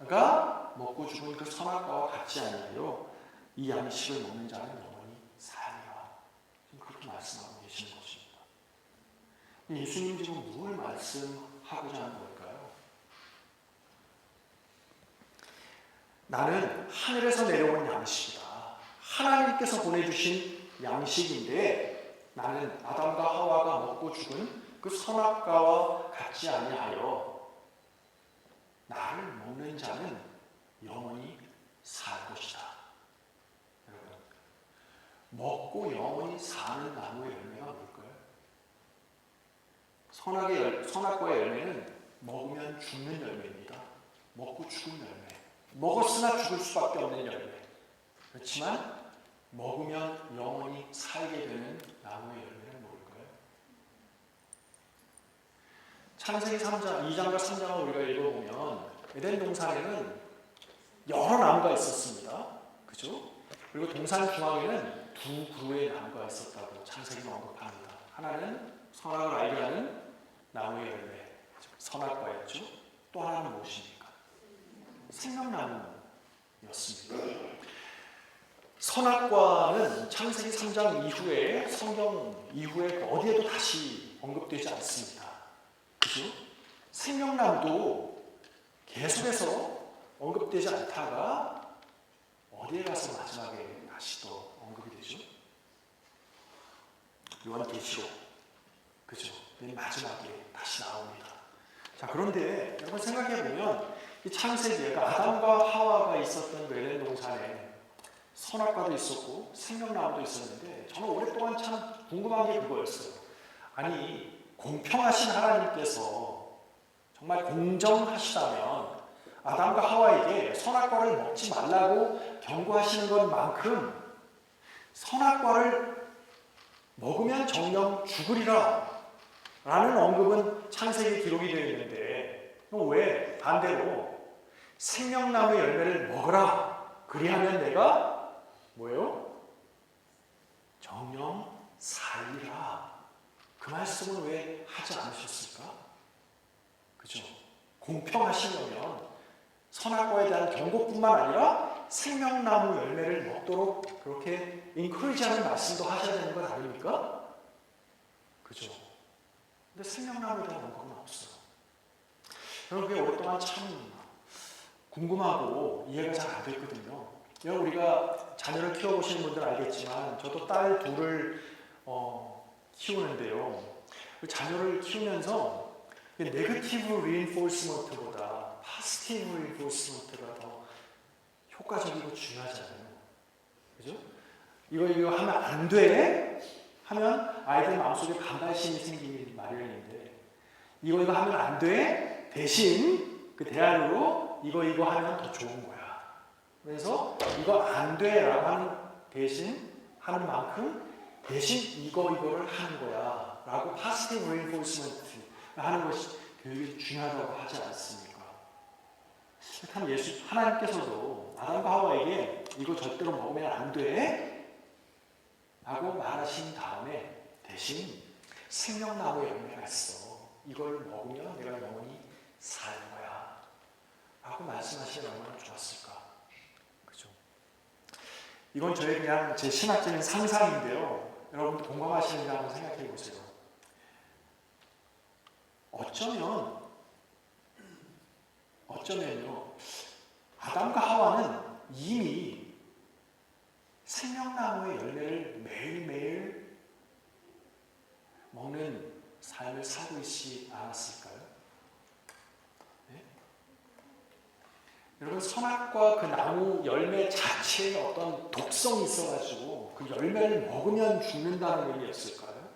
하와가 먹고 죽은 그 선악과와 같지 아니하여 이 양식을 먹는 자는 영원히 살리라. 지금 그렇게 말씀하고 계시는 것입니다. 예수님 지금 무엇을 말씀하고자 하는 걸까요? 나는 하늘에서 내려온 양식이다. 하나님께서 보내주신 양식인데 나는 아담과 하와가 먹고 죽은 그 선악과와 같지 아니하여 나를 먹는 자는 영원히 살 것이다. 여러분, 먹고 영원히 사는 나무의 열매가 뭘까요? 선악과의 열매는 먹으면 죽는 열매입니다. 먹고 죽은 열매. 먹었으나 죽을 수밖에 없는 열매. 그렇지만 먹으면 영원히 살게 되는 나무의 열매는 뭘까요? 창세기 2장과 3장을 우리가 읽어보면 에덴 동산에는 여러 나무가 있었습니다. 그죠? 그리고 동산 중앙에는 두 그루의 나무가 있었다고 창세기는 언급합니다. 하나는 선악을 알게 하는 나무의 열매, 선악과였죠. 또 하나는 무엇입니까? 생명나무였습니다. 선악과는 창세기 3장 이후에 성경 이후에 어디에도 다시 언급되지 않습니다. 그죠? 생명나무도 계속해서 언급되지 않다가 어디에 가서 마지막에 다시 또 언급이 되죠? 요한계시록. 그죠? 맨 마지막에 다시 나옵니다. 자, 그런데 여러분 생각해보면 이 창세기에 아담과 하와가 있었던 에덴 동산에 선악과도 있었고 생명나무도 있었는데 저는 오랫동안 참 궁금한 게 그거였어요. 아니, 공평하신 하나님께서 정말 공정하시다면 아담과 하와에게 선악과를 먹지 말라고 경고하시는 것만큼 선악과를 먹으면 정령 죽으리라 라는 언급은 창세기에 기록이 되어 있는데 왜 반대로 생명나무의 열매를 먹으라 그리하면 내가 뭐예요? 정령 살리라. 그 말씀을 왜 하지 않으셨을까? 그죠? 공평하시려면 선악과에 대한 경고뿐만 아니라 생명나무 열매를 먹도록 그렇게 인커리지하는 말씀도 하셔야 되는 건 아닙니까? 그죠? 근데 생명나무에 대한 언급은 없어요. 저는 그게 오랫동안 참 궁금하고 이해가 잘 안 됐거든요. 여러분, 우리가 자녀를 키워보시는 분들은 알겠지만 저도 딸 둘을 키우는데요. 그 자녀를 키우면서 네거티브 리인포스먼트보다 파지티브 리인포스먼트가 더 효과적이고 중요하잖아요. 그죠? 이거 하면 안 돼? 하면 아이들 마음속에 반발심이 생기는 마련인데 이거 하면 안 돼? 대신 그 대안으로 이거 하면 더 좋은 거야. 그래서 이거 안 돼라고 하는 대신 하는 만큼 대신 이거를 하는 거야 라고 파지티브 리인포스먼트 하는 것이 교육이 중요하다고 하지 않습니까? 참 하나님께서도 아담과 하와에게 이거 절대로 먹으면 안 돼 라고 말하신 다음에 대신 생명나무 열매가 있어. 이걸 먹으면 내가 영원히 살 거야 라고 말씀하시면 얼마나 좋았을까. 그죠? 이건 저의 그냥 제 신학적인 상상인데요. 여러분도 공감하시는지 한번 생각해 보세요. 어쩌면요, 아담과 하와는 이미 생명나무의 열매를 매일매일 먹는 삶을 살고 있지 않았을까요? 네? 여러분, 선악과 그 나무 열매 자체에 어떤 독성이 있어가지고 그 열매를 먹으면 죽는다는 의미였을까요?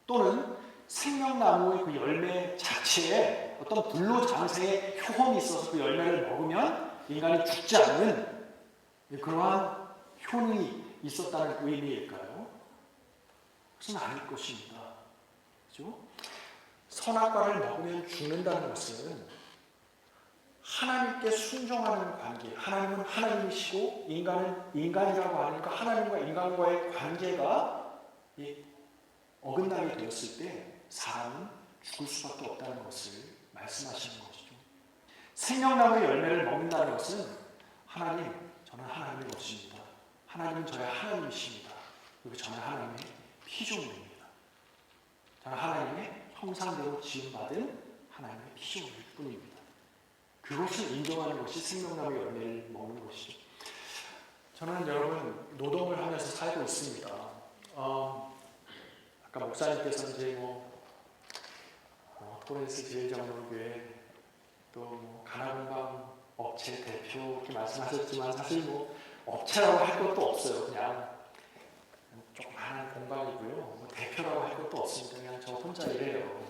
또는 생명나무의 그 열매 자체에 어떤 불로장생의 효험이 있어서 그 열매를 먹으면 인간이 죽지 않는 그러한 효능이 있었다는 의미일까요? 그것은 아닐 것입니다. 그죠? 선악과를 먹으면 죽는다는 것은 하나님께 순종하는 관계, 하나님은 하나님이시고 인간은 인간이라고 하니까 하나님과 인간과의 관계가 어긋나게 되었을 때 사람은 죽을 수밖에 없다는 것을 말씀하시는 것이죠. 생명나무의 열매를 먹는다는 것은 하나님, 저는 하나님의 것입니다. 하나님은 저의 하나님이십니다. 그리고 저는 하나님의 피조물입니다. 저는 하나님의 형상대로 지음받은 하나님의 피조물일 뿐입니다. 그것을 인정하는 것이 생명나무의 열매를 먹는 것이죠. 저는 여러분 노동을 하면서 살고 있습니다. 아까 목사님께서 이제 토렌스 제일장로교회 또 가나건강 업체 대표 이렇게 말씀하셨지만 사실 업체라고 할 것도 없어요. 그냥 조그마한 공간이고요. 대표라고 할 것도 없습니다. 그냥 저 혼자 일해요.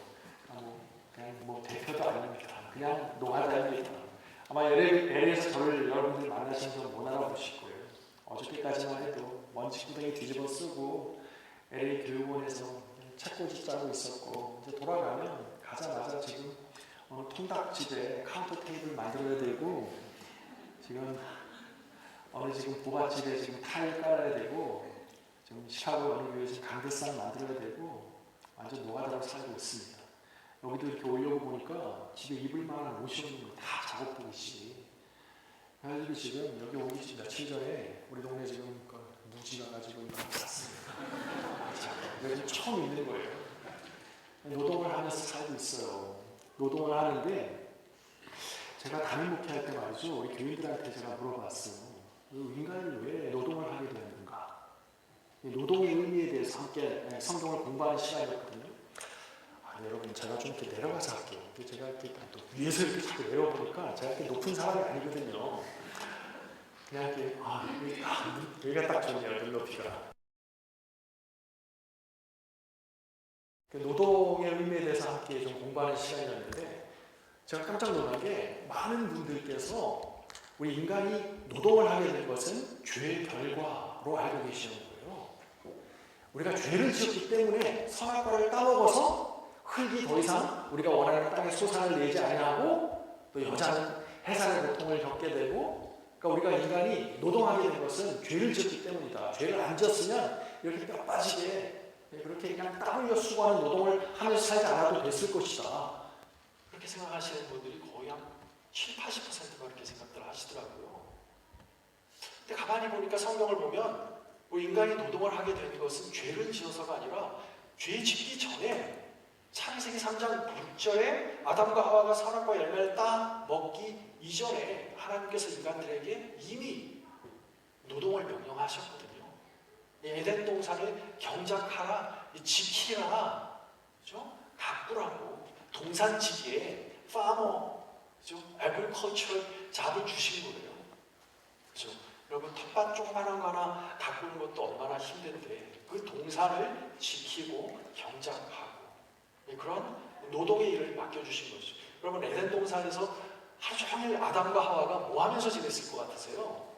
그냥 대표도 아닙니다. 그냥 노가다입니다. 아마 LA에서 저를 여러분들 만나시면서 못 알아보실 거예요. 어저께까지만 해도 먼지 구덩이 뒤집어 쓰고 LA 교육원에서 책꽂이 짜고 있었고 이제 돌아가면 가자마자 지금 통닭집에 카운터 테이블 만들어야 되고 지금 지금 보갓집에 지금 타일 깔아야 되고 지금 시카고 어느 교회 지금 강대상 만들어야 되고 완전 노가다로 살고 있습니다. 여기도 이렇게 오려고 보니까 집에 입을 만한 옷이 없는 거 다 작업복이지. 그래가지고 지금 여기 오기 전 며칠 전에 우리 동네 지금 무지가 가지고 이거 샀습니다. 그래서 처음 있는 거예요. 노동을 하면서 살고 있어요. 노동을 하는데 제가 담임 목회할 때 말이죠. 우리 교인들한테 제가 물어봤어요. 인간이 왜 노동을 하게 되는가? 노동의 의미에 대해서 함께 성경을 공부하는 시간이었거든요. 여러분 제가 좀 이렇게 내려가서 할게요. 제가 이렇게 또 위에서 이렇게 자꾸 내려보니까 제가 이렇게 높은 사람이 아니거든요. 그냥 이렇게 여기가 딱 좋네요. 눈높이가. 노동의 의미에 대해서 함께 좀 공부하는 시간이었는데 제가 깜짝 놀란 게 많은 분들께서 우리 인간이 노동을 하게 된 것은 죄의 결과로 알고 계시는 거예요. 우리가 죄를 지었기 때문에 선악과를 따먹어서 흙이 더 이상 우리가 원하는 땅에 소산을 내지 아니하고 또 여자는 해산의 고통을 겪게 되고 그러니까 우리가 인간이 노동하게 된 것은 죄를 지었기 때문이다. 죄를 안 지었으면 이렇게 뼈 빠지게 그렇게 그냥 땀 흘려 수고하는 노동을 하면서 살지 않아도 됐을 것이다. 그렇게 생각하시는 분들이 거의 한 70, 80%가 그렇게 생각들 하시더라고요. 근데 가만히 보니까 성경을 보면 인간이 노동을 하게 된 것은 죄를 지어서가 아니라 죄 짓기 전에 창세기 3장 6절에 아담과 하와가 선악과 열매를 따 먹기 이전에 하나님께서 인간들에게 이미 노동을 명령하셨거든요. 에덴 동산을 경작하라, 지키라, 그죠? 가꾸라고 동산지기에 파머, 그죠? 애그리컬처럴 잡을 주신 거예요. 그죠? 여러분 텃밭 조그만한 거 하나 가꾸는 것도 얼마나 힘든데 그 동산을 지키고 경작하고 그런 노동의 일을 맡겨주신 거죠. 여러분 에덴 동산에서 하루 종일 아담과 하와가 뭐 하면서 지냈을 것 같으세요?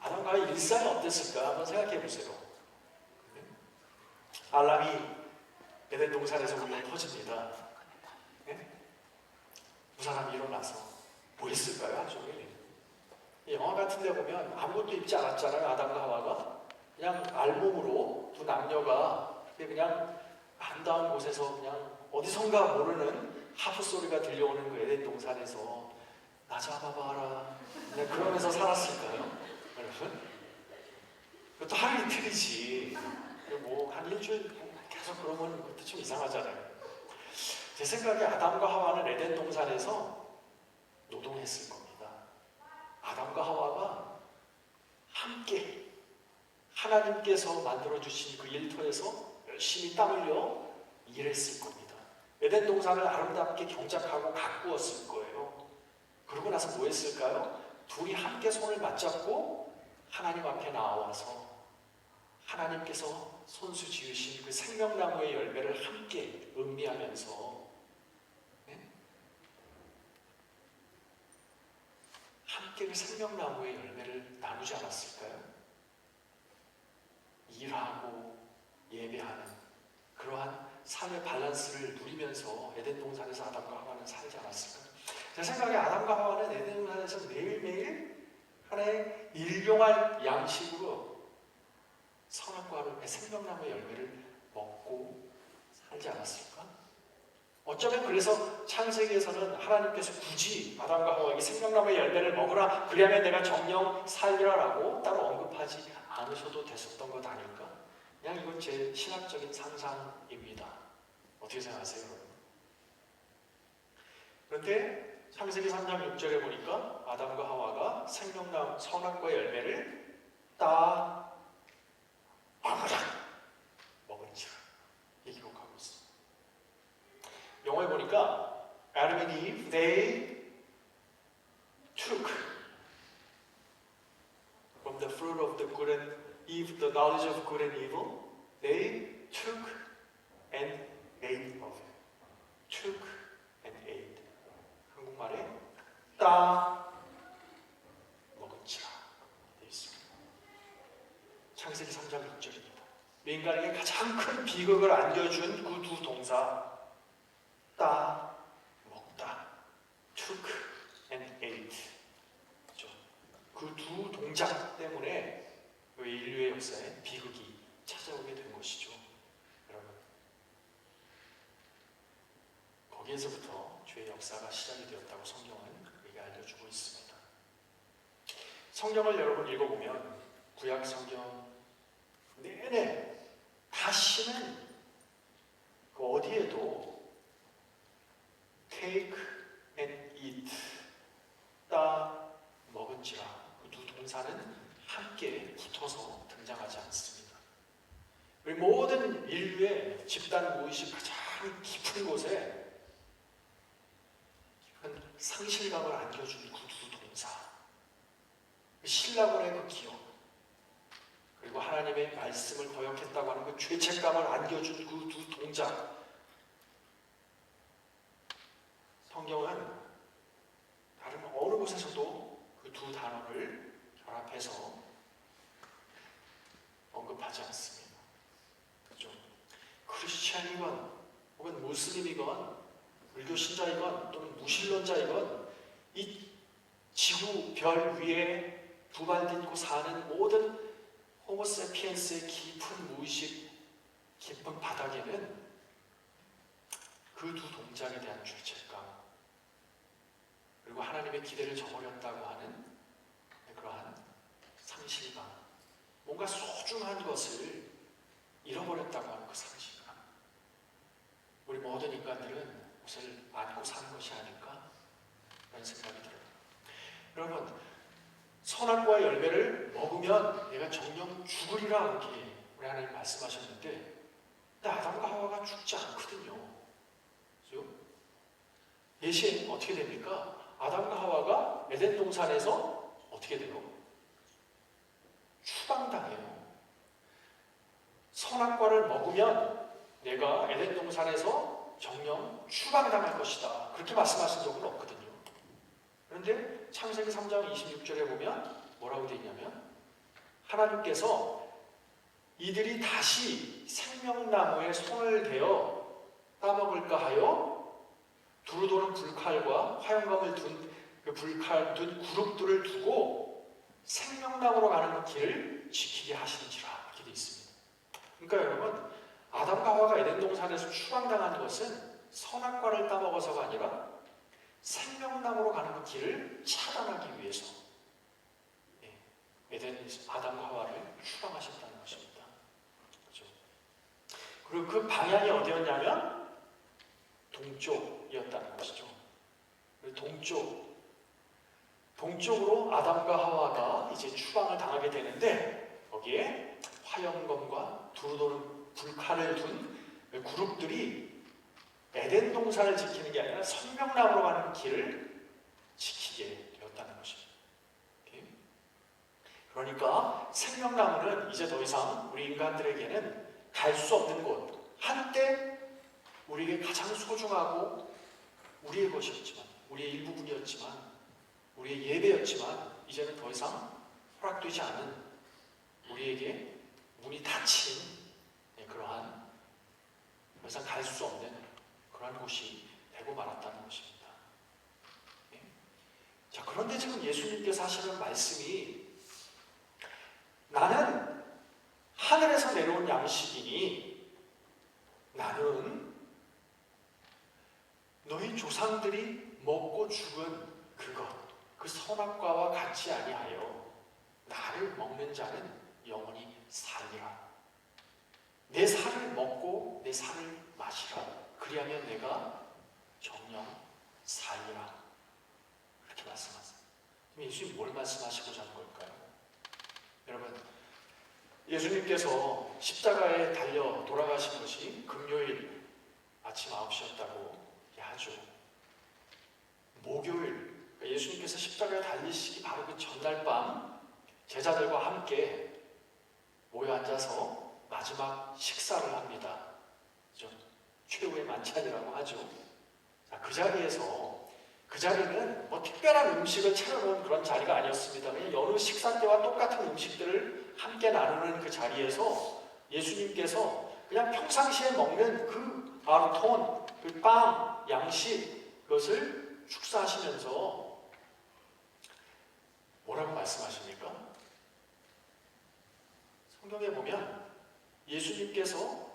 아담과 하와의 일상이 어땠을까 한번 생각해 보세요. 알람이 에덴 동산에서 울려 터집니다. 네? 두 사람이 일어나서 뭐 했을까요? 하루 종일. 영화 같은 데 보면 아무것도 입지 않았잖아요. 아담과 하와가 그냥 알몸으로 두 남녀가 그냥 아름다운 곳에서 그냥 어디선가 모르는 하프 소리가 들려오는 그 에덴 동산에서 나 잡아봐라 그냥 그러면서 살았을까요? 여러분? 그것도 하루 이틀이지 뭐 한 일주일 계속 그러면 그것도 좀 이상하잖아요. 제 생각에 아담과 하와는 에덴 동산에서 노동했을 겁니다. 아담과 하와가 함께 하나님께서 만들어주신 그 일터에서 열심히 땀 흘려 일했을 겁니다. 에덴 동산을 아름답게 경작하고 가꾸었을 거예요. 그러고 나서 뭐 했을까요? 둘이 함께 손을 맞잡고 하나님 앞에 나와서 하나님께서 손수 지으신 그 생명나무의 열매를 함께 음미하면서 함께 그 생명나무의 열매를 나누지 않았을까요? 일하고 예배하는 그러한 삶의 밸런스를 누리면서 에덴 동산에서 아담과 하와는 살지 않았을까요? 제 생각에 아담과 하와는 에덴 동산에서 매일매일 하나의 일용할 양식으로 선악과의 생명나무의 열매를 먹고 살지 않았을까? 어쩌면 그래서 창세기에서는 하나님께서 굳이 아담과 하와에게 생명나무의 열매를 먹으라 그리하면 내가 정령 살리라라고 따로 언급하지 않으셔도 됐었던 것 아닐까? 그냥 이건 제 신학적인 상상입니다. 어떻게 생각하세요, 여러분? 그런데 창세기 3장 6절에 보니까 아담과 하와가 생명나무 선악과의 열매를 따 먹으라 먹은지라 기록하고 있습니다. 영어에 보니까 Adam and Eve, they took from the fruit of the good and Eve, the knowledge of good and evil, they took and ate of it. took and ate. 한국말에 따 먹은지라 되어 있습니다. 창세기 3장 6절입니다. 인간에게 가장 큰 비극을 안겨준 그 두 동사 따 먹다 took and ate 그 두 동작 때문에 인류의 역사에 비극이 찾아오게 된 것이죠. 여러분 거기에서부터 죄의 역사가 시작이 되었다고 성경은 우리에게 알려주고 있습니다. 성경을 여러분 읽어보면 구약 성경 내내 다시는 그 어디에도 take and eat 따 먹은지라 그 두 동사는 함께 붙어서 등장하지 않습니다. 우리 모든 인류의 집단 무의식 가장 깊은 곳에 상실감을 안겨준 그 두 동사 그 신라곤의 그 기억 그리고 하나님의 말씀을 거역했다고 하는 그 죄책감을 안겨준 그 두 동작 성경은 다른 어느 곳에서도 그 두 단어를 결합해서 언급하지 않습니다. 그죠? 크리스찬이건 혹은 무슬림이건 불교 신자이건 또는 무신론자이건 이 지구 별 위에 두발딛고 사는 모든 호모세피엔스의 깊은 무의식 깊은 바닥에는 그 두 동작에 대한 죄책감 그리고 하나님의 기대를 저버렸다고 하는 그러한 상실감, 뭔가 소중한 것을 잃어버렸다고 하는 그 상실감. 우리 모든 인간들은 무엇을 안고 사는 것이 아닐까? 라는 생각이 들어요. 여러분, 선악과의 열매를 먹으면 내가 정녕 죽으리라 이렇게 우리 하나님 말씀하셨는데, 근데 아담과 하와가 죽지 않거든요. 그죠? 예시는 어떻게 됩니까? 아담과 하와가 에덴 동산에서 어떻게 돼요? 추방당해요. 선악과를 먹으면 내가 에덴 동산에서 정령 추방당할 것이다. 그렇게 말씀하신 적은 없거든요. 그런데 창세기 3장 26절에 보면 뭐라고 되어 있냐면, 하나님께서 이들이 다시 생명나무에 손을 대어 따먹을까 하여 두루 도는 불칼과 화염검을 둔 그 불칼 둔 그룹들을 두고 생명나무로 가는 길을 지키게 하시는지라, 이렇게 되어 있습니다. 그러니까 여러분, 아담과 하와가 에덴 동산에서 추방당한 것은 선악과를 따먹어서가 아니라 생명나무로 가는 그 길을 차단하기 위해서 에덴 아담과 하와를 추방하셨다는 것입니다. 그렇죠? 그리고 그 방향이 어디였냐면 동쪽이었다는 것이죠. 동쪽으로 아담과 하와가 이제 추방을 당하게 되는데, 거기에 화염검과 두루 도는 불칼을 둔 그룹들이 에덴 동산을 지키는 게 아니라 생명나무로 가는 길을 지키게 되었다는 것입니다. 그러니까 생명나무는 이제 더 이상 우리 인간들에게는 갈 수 없는 곳, 한때 우리에게 가장 소중하고 우리의 것이었지만, 우리의 일부분이었지만, 우리의 예배였지만, 이제는 더 이상 허락되지 않은, 우리에게 문이 닫힌 그러한, 더 이상 갈 수 없는 그러한 곳이 되고 말았다는 것입니다. 자, 그런데 지금 예수님께서 하시는 말씀이, 나는 하늘에서 내려온 양식이니 나는 너희 조상들이 먹고 죽은 그 선악과와 같이 아니하여 나를 먹는 자는 영원히 살리라. 내 살을 먹고 내 살을 마시라. 그리하면 내가 정녕 살리라. 그렇게 말씀하세요. 예수님 뭘 말씀하시고자 하는 걸까요? 여러분, 예수님께서 십자가에 달려 돌아가신 것이 금요일 아침 9시였다고 하죠. 목요일, 예수님께서 십자가에 달리시기 바로 그 전날 밤 제자들과 함께 모여 앉아서 마지막 식사를 합니다. 그렇죠? 최후의 만찬이라고 하죠. 자, 그 자리는 뭐 특별한 음식을 차려놓은 그런 자리가 아니었습니다. 그냥 여느 식사 때와 똑같은 음식들을 함께 나누는 그 자리에서 예수님께서 그냥 평상시에 먹는 그 아르톤, 그 빵, 양식, 그것을 축사하시면서 뭐라고 말씀하십니까? 성경에 보면 예수님께서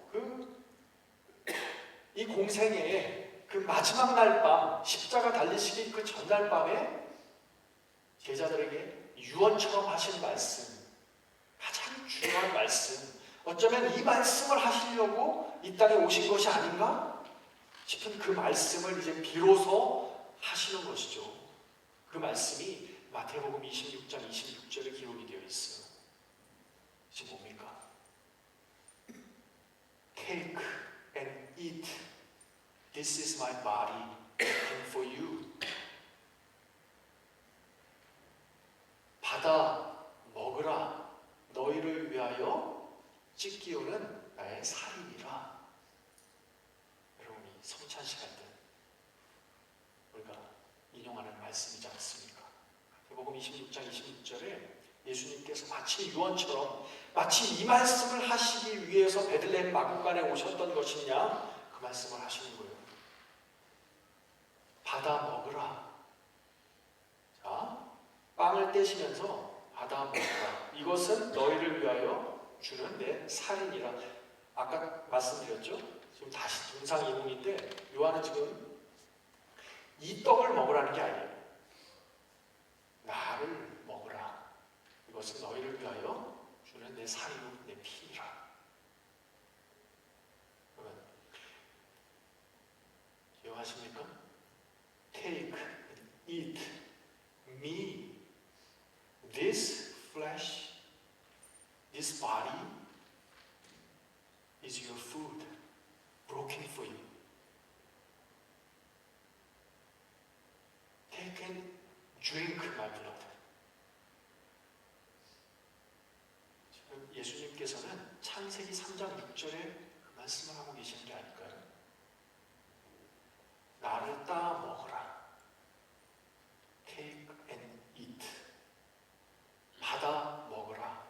이 공생의 그 마지막 날 밤, 십자가 달리시기 그 전날 밤에 제자들에게 유언처럼 하신 말씀, 가장 중요한 말씀, 어쩌면 이 말씀을 하시려고 이 땅에 오신 것이 아닌가 싶은 그 말씀을 이제 비로소 하시는 것이죠. 그 말씀이 마태복음 26장 26절에 기록이 되어 있어요. 이게 뭡니까? Take and eat. This is my body given for you. 받아 먹으라. 너희를 위하여 찢기우는 나의 살이니라. 여러분이 성찬 시간 때 우리가 인용하는 말씀이지 않습니까? 마태복음 26장 26절에 예수님께서 마치 유언처럼, 마치 이 말씀을 하시기 위해서 베들레헴 마구간에 오셨던 것이냐, 그 말씀을 하시는 거예요. 받아 먹으라. 자, 빵을 떼시면서 받아 먹으라. 이것은 너희를 위하여 주는 내 살이니라. 아까 말씀드렸죠? 지금 다시 동상이몽인데 요한은 지금 이 떡을 먹으라는 게 아니에요. 나를 먹으라. 이것은 너희를 위하여 주는 내 살이요 내 피니라. 여러분 기억하십니까? Take and eat me. This flesh, this body is your food, broken for you. Take and drink my blood. 지금 예수님께서는 창세기 3장 6절에 그 말씀을 하고 계시는 게 아닐까요? 나를 따 먹으라. Take and eat. 받아 먹으라.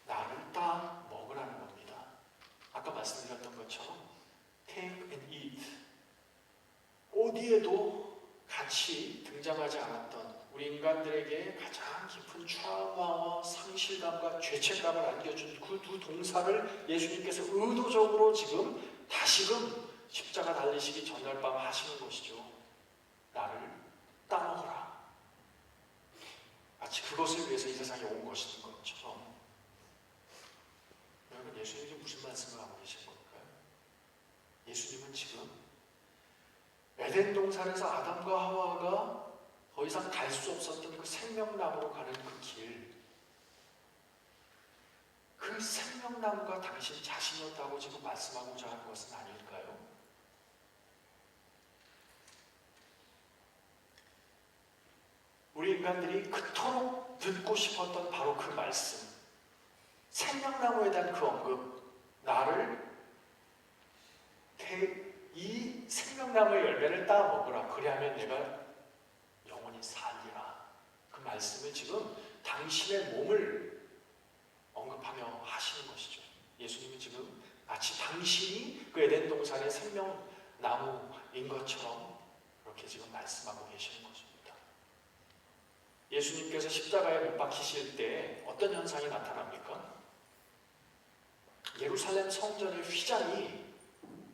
나를 따 먹으라는 겁니다. 아까 말씀드렸던 것처럼 take and eat. 어디에도 같이 등장하지 않았던 우리 인간들에게 가장 깊은 트라우마와 상실감과 죄책감을 안겨준 그 두 동사를 예수님께서 의도적으로 지금 다시금 십자가 달리시기 전날 밤 하시는 것이죠. 나를 따먹으라. 마치 그것을 위해서 이 세상에 온 것인 것처럼. 여러분 예수님이 무슨 말씀을 하고 계신 걸까요? 예수님은 지금 에덴 동산에서 아담과 하와가 더 이상 갈 수 없었던 그 생명나무로 가는 그 길, 그 생명나무가 당신 자신이었다고 지금 말씀하고자 하는 것은 아닐까요? 우리 인간들이 그토록 듣고 싶었던 바로 그 말씀, 생명나무에 대한 그 언급, 나를 이 생명나무의 열매를 따 먹으라. 그리하면 내가 영원히 살리라. 그 말씀을 지금 당신의 몸을 언급하며 하시는 것이죠. 예수님은 지금 마치 당신이 그 에덴 동산의 생명나무인 것처럼 그렇게 지금 말씀하고 계시는 것입니다. 예수님께서 십자가에 못 박히실 때 어떤 현상이 나타납니까? 예루살렘 성전의 휘장이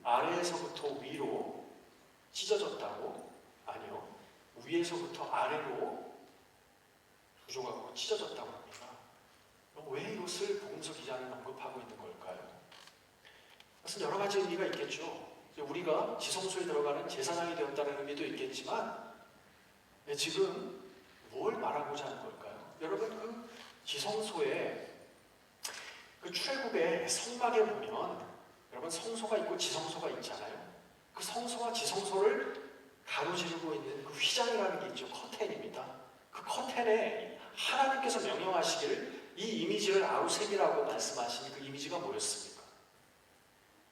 아래에서부터 위로 찢어졌다고? 아니요. 위에서부터 아래로 두 조각으로 찢어졌다고 합니다. 왜 이것을 복음서 기자는 언급하고 있는 걸까요? 그것은 여러 가지 의미가 있겠죠. 우리가 지성소에 들어가는 제사장이 되었다는 의미도 있겠지만 지금 뭘 말하고자 하는 걸까요? 여러분 그 지성소에 그 출애굽의 성막에 보면 여러분 성소가 있고 지성소가 있잖아요. 그 성소와 지성소를 가로지르고 있는 그 휘장이라는 게 있죠. 커튼입니다. 그 커튼에 하나님께서 명령하시기를 이 이미지를 아루색이라고 말씀하신 그 이미지가 뭐였습니까?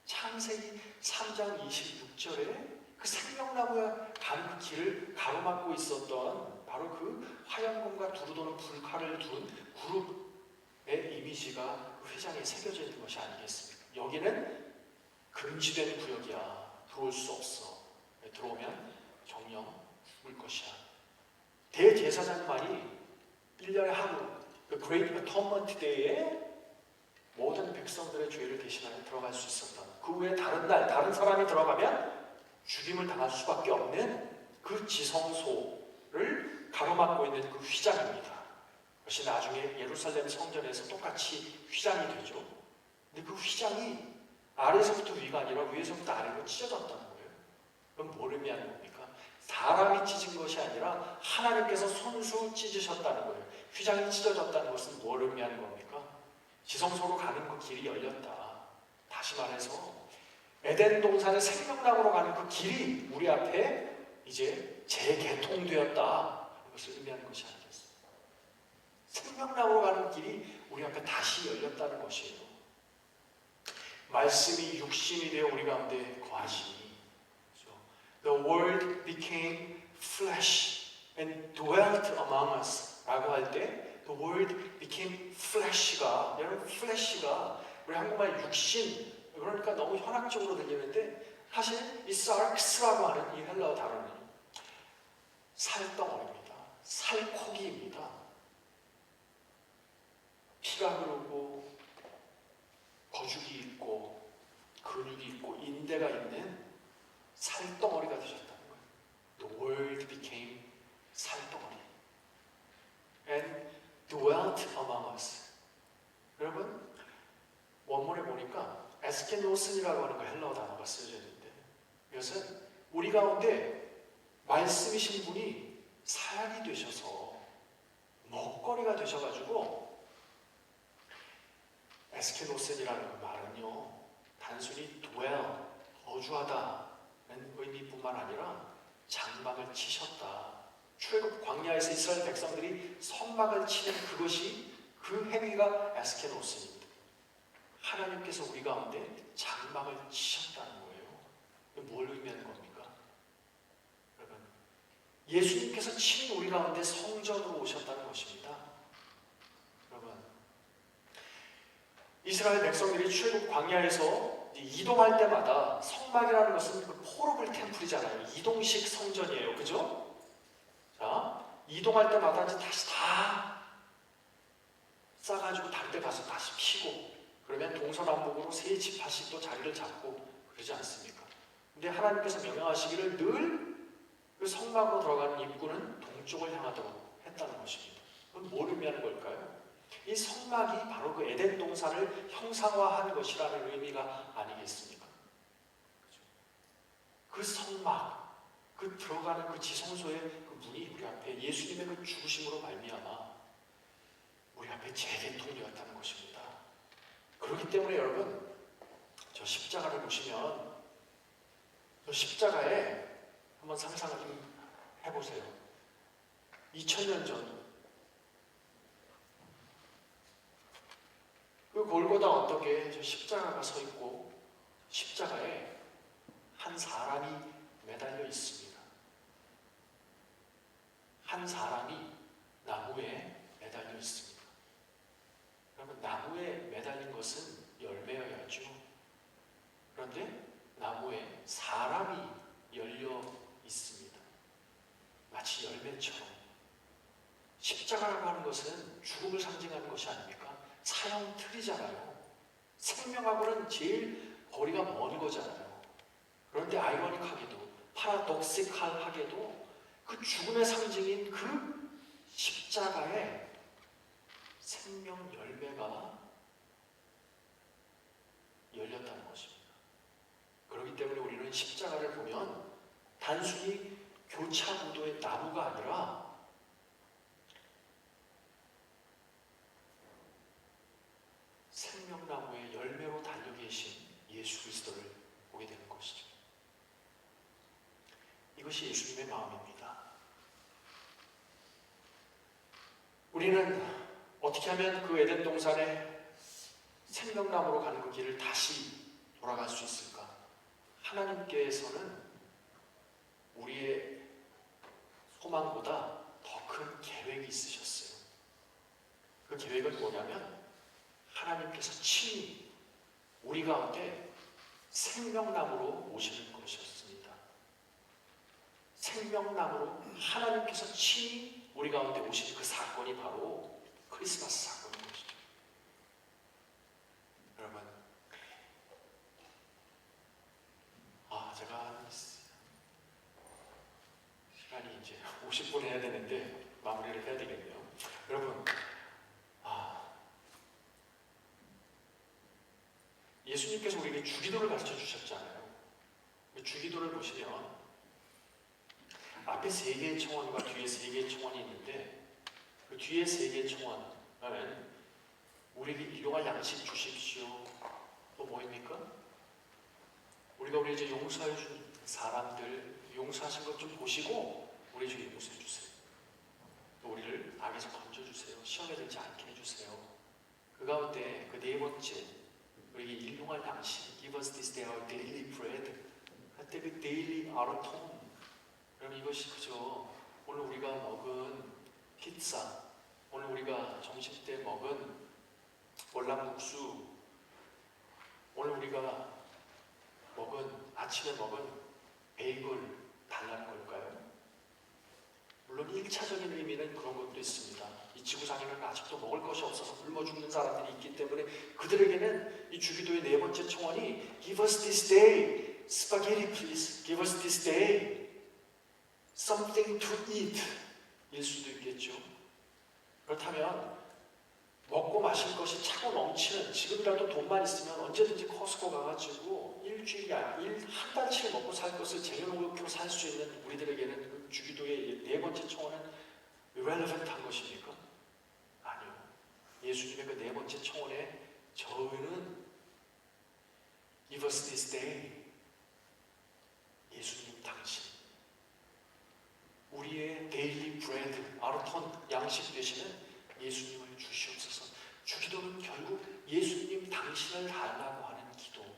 창세기 3장 26절에 그 생명나무에 가는 그 길을 가로막고 있었던 바로 그 화염검과 두루도는 불칼을 둔 그룹의 이미지가 그 휘장에 새겨져 있는 것이 아니겠습니까? 여기는 금지된 구역이야. 들어올 수 없어. 들어오면 정령 죽을 것이야. 대제사장만이 1년에 하루 그 Great Atonement Day에 모든 백성들의 죄를 대신하여 들어갈 수 있었던 그 후에 다른 날 다른 사람이 들어가면 죽임을 당할 수밖에 없는 그 지성소를 가로막고 있는 그 휘장입니다. 그것이 나중에 예루살렘 성전에서 똑같이 휘장이 되죠. 근데 그 휘장이 아래에서부터 위가 아니라 위에서부터 아래로 찢어졌다는 거예요. 그럼 뭘 의미하는 겁니까? 사람이 찢은 것이 아니라 하나님께서 손수 찢으셨다는 거예요. 휘장이 찢어졌다는 것은 뭘 의미하는 겁니까? 지성소로 가는 그 길이 열렸다. 다시 말해서 에덴 동산의 생명나무로 가는 그 길이 우리 앞에 이제 재개통되었다. 이것을 의미하는 것이 아니겠습니까? 생명나무로 가는 길이 우리 앞에 다시 열렸다는 것이에요. 말씀이 육신이 되어 우리 가운데 거하시니 The Word became flesh and dwelt among us 라고 할 때 The Word became flesh가 여러분 flesh가 우리 한국말 육신 그러니까 너무 현학적으로 들리는데 사실 이 sarx라고 하는 이 헬라어 단어는 살덩어리입니다. 살코기입니다. 피가 흐르고 거죽이 있고 근육이 있고 인대가 있는 살덩어리가 되셨다는 거예요. The Word became 살덩어리. And 에스케노슨이라고 하는 그 헬라어 단어가 쓰여져 있는데 이것은 우리 가운데 말씀이신 분이 사약이 되셔서 먹거리가 되셔가지고 에스케노슨이라는 그 말은요 단순히 dwell, 거주하다는 의미뿐만 아니라 장막을 치셨다. 출애굽 광야에서 이스라엘 백성들이 성막을 치는 그것이 그 행위가 에스케노스입니다. 하나님께서 우리 가운데 장막을 치셨다는 거예요. 뭘 의미하는 겁니까? 여러분, 예수님께서 친히 우리 가운데 성전으로 오셨다는 것입니다. 여러분, 이스라엘 백성들이 출애굽 광야에서 이동할 때마다 성막이라는 것은 그 포러블 템플이잖아요. 이동식 성전이에요. 그죠? 자, 이동할 때마다 이제 다시 다 싸가지고 다른 데 가서 다시 피고 그러면 동서남북으로 세 지파씩 또 자리를 잡고 그러지 않습니까? 근데 하나님께서 명령하시기를 늘 그 성막으로 들어가는 입구는 동쪽을 향하도록 했다는 것입니다. 그건 뭘 의미하는 걸까요? 이 성막이 바로 그 에덴 동산을 형상화한 것이라는 의미가 아니겠습니까? 그 성막, 그 들어가는 그 지성소의 그 문이 우리 앞에 예수님의 그 죽으심으로 말미암아 우리 앞에 재개통되었다는 것입니다. 그렇기 때문에 여러분, 저 십자가를 보시면 저 십자가에 한번 상상을 좀 해보세요. 2000년 전 그 골고다 언덕에 저 십자가가 서 있고 십자가에 한 사람이 매달려 있습니다. 한 사람이 나무에 매달려 있습니다. 여러분, 나무에 매달린 것은 열매여야죠. 그런데 나무에 사람이 열려 있습니다. 마치 열매처럼. 십자가라고 하는 것은 죽음을 상징하는 것이 아닙니까? 사형 틀이잖아요. 생명하고는 제일 거리가 먼 거잖아요. 그런데 아이러닉하게도 파라독시칼하게도 그 죽음의 상징인 그 십자가에 생명 열매가 열렸다는 것입니다. 그렇기 때문에 우리는 십자가를 보면 단순히 교차구도의 나무가 아니라 생명나무의 열매로 달려 계신 예수 그리스도를 보게 되는 것이죠. 이것이 예수님의 마음입니다. 우리는 어떻게 하면 그 에덴 동산의 생명나무로 가는 그 길을 다시 돌아갈 수 있을까? 하나님께서는 우리의 소망보다 더 큰 계획이 있으셨어요. 그 계획은 뭐냐면 하나님께서 친히 우리 가운데 생명나무로 오시는 것이었습니다. 생명나무로 하나님께서 친히 우리 가운데 오신 그 사건이 바로 크리스마스 사건인 것이죠. 여러분, 제가 시간이 이제 50분 해야 되는데 마무리를 해야 되겠네요. 여러분, 예수님께서 우리에게 주기도를 가르쳐 주셨잖아요. 주기도를 보시면 앞에 3개의 청원과 뒤에 3개의 청원이 있는데 그 뒤에 3개의 청원은 우리에게 일용할 양식 주십시오. 또 뭐입니까? 우리가 이제 용서해 준 사람들 용서하신 것 좀 보시고 우리 주에 용서해 주세요. 또 우리를 악에서 건져주세요. 시험에 들지 않게 해주세요. 그 가운데 그 4번째 우리에게 일용할 양식, give us this day our daily bread. 그때 그 daily our tone. 그럼 이것이 그저 오늘 우리가 먹은 피자, 오늘 우리가 점심 때 먹은 월남국수, 오늘 우리가 아침에 먹은 베이글 달라는 걸까요? 물론 1차적인 의미는 그런 것도 있습니다. 이 지구상에는 아직도 먹을 것이 없어서 굶어 죽는 사람들이 있기 때문에 그들에게는 이 주기도의 4번째 청원이 Give us this day spaghetti please. Give us this day something to eat 일 수도 있겠죠. 그렇다면 먹고 마실 것이 차고 넘치는, 지금이라도 돈만 있으면 언제든지 커스코 가가지고 일주일이 아니라 한 달치를 먹고 살 것을 쟁여놓고 살 수 있는 우리들에게는 그 주기도의 네 번째 청원은 irrelevant한 것입니까? 아니요. 예수님의 그 네 번째 청원에 저희는 give us this day, 예수님 당신, 우리의 daily bread, 아르톤 양식 되시는 예수님을 주시옵소서. 주기도는 결국 예수님 당신을 달라고 하는 기도인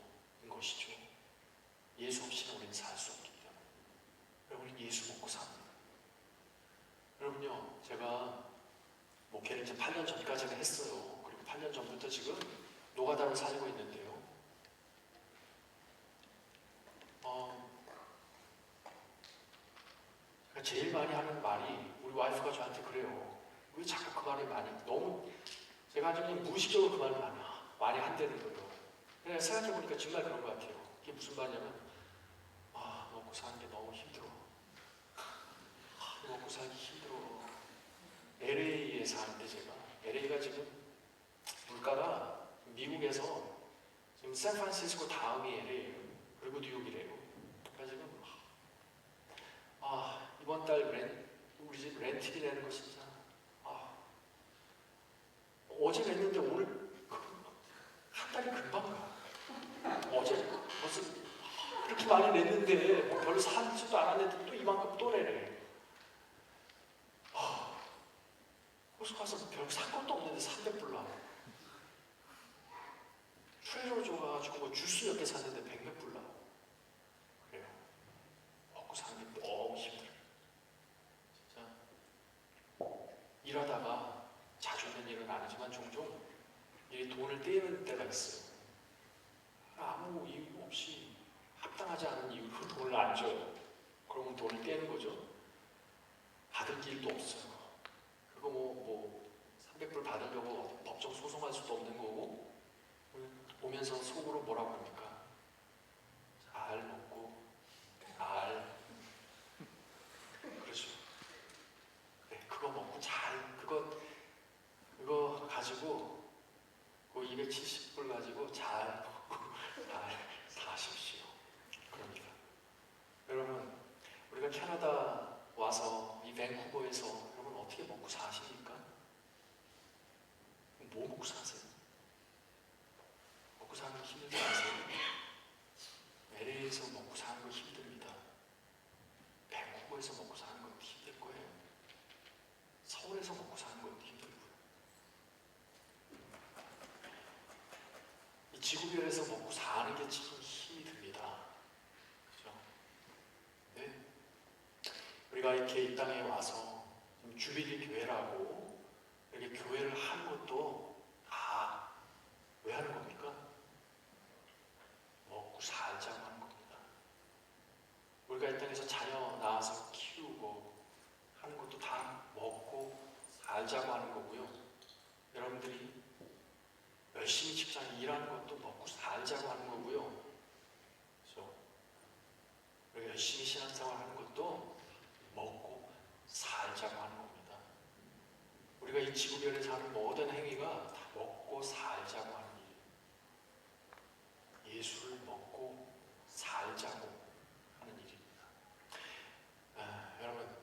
것이죠. 예수 없이는 우리는 살 수 없기 때문에. 여러분은 예수 먹고 삽니다. 여러분요, 제가 목회를 이제 8년 전까지는 했어요. 그리고 8년 전부터 지금 노가다로 살고 있는데요. 제가 제일 많이 하는 말이, 우리 와이프가 저한테 그래요. 왜 자꾸 그 말을 많이, 너무 제가 아주 그냥 무의식적으로 그 말을 많이 한다는 거예요. 그냥 생각해보니까 정말 그런 것 같아요. 이게 무슨 말이냐면, 먹고 사는 게 너무 힘들어. 먹고 살기 힘들어. LA에 사는데 제가, LA가 지금 물가가 미국에서 지금 샌프란시스코 다음이 LA예요. 그리고 뉴욕이래요. 그래서 지금 이번 달 우리 집 렌트비 내는 거 진짜 어제 냈는데 오늘 한 달이 금방 가. 어제 무슨 그렇게 많이 냈는데 뭐 별로 사지도 않았는데 또 이만큼 또 내네. 그래서 가서 별로 산 것도 없는데 300불 나와. 트레이러 줘가지고 뭐 주스 몇 개 샀는데 100몇 불 나와. 그래요. 먹고 사는 게 너무 힘들어요. 진짜 일하다가 자주 있는 일은 아니지만 종종 이 돈을 떼는 때가 있어요. 아무 이유 없이 합당하지 않은 이유로 돈을 안 줘요. 그러면 돈을 떼는 거죠. 받을 길도 없어요. 그거 뭐 300불 받으려고 법정 소송할 수도 없는 거고, 오면서 속으로 뭐라고 합니까? 잘 먹고 그러죠. 네, 그거 먹고 그거 가지고 그 270불 가지고 잘 먹고 잘 사십시오. 그럽니다. 여러분, 우리가 캐나다 와서 이 밴쿠버에서 여러분 어떻게 먹고 사십니까? 뭐 먹고 사세요? 먹고 사는 거 힘들지 않으세요? LA에서 먹고 사는 거 힘듭니다. 밴쿠버에서 먹고 사는 것도 힘들 거예요. 서울에서 먹고 사는 것도 힘들고요. 이 지구별에서 먹고 사는 게 참 힘이 듭니다. 그죠? 네? 우리가 이렇게 이 땅에 와서 주빌리 교회라고 이렇게 교회를 하는 것도 다 왜 하는 겁니까? 먹고 살자고 하는 겁니다. 우리가 이 땅에서 자녀 낳아서 키우고 하는 것도 다 먹고 살자고 하는 거고요. 여러분들이 열심히 직장에 일하는 것도 먹고 살자고 하는 거고요. 그렇죠? 우리가 열심히 신앙생활 하는 것도 먹고 살자고 하는 겁니다. 우리가 이 지구별에서 하는 모든 행위가 다 먹고 살자고 하는 일이에요. 예수를 먹고 살자고 하는 일입니다. 여러분,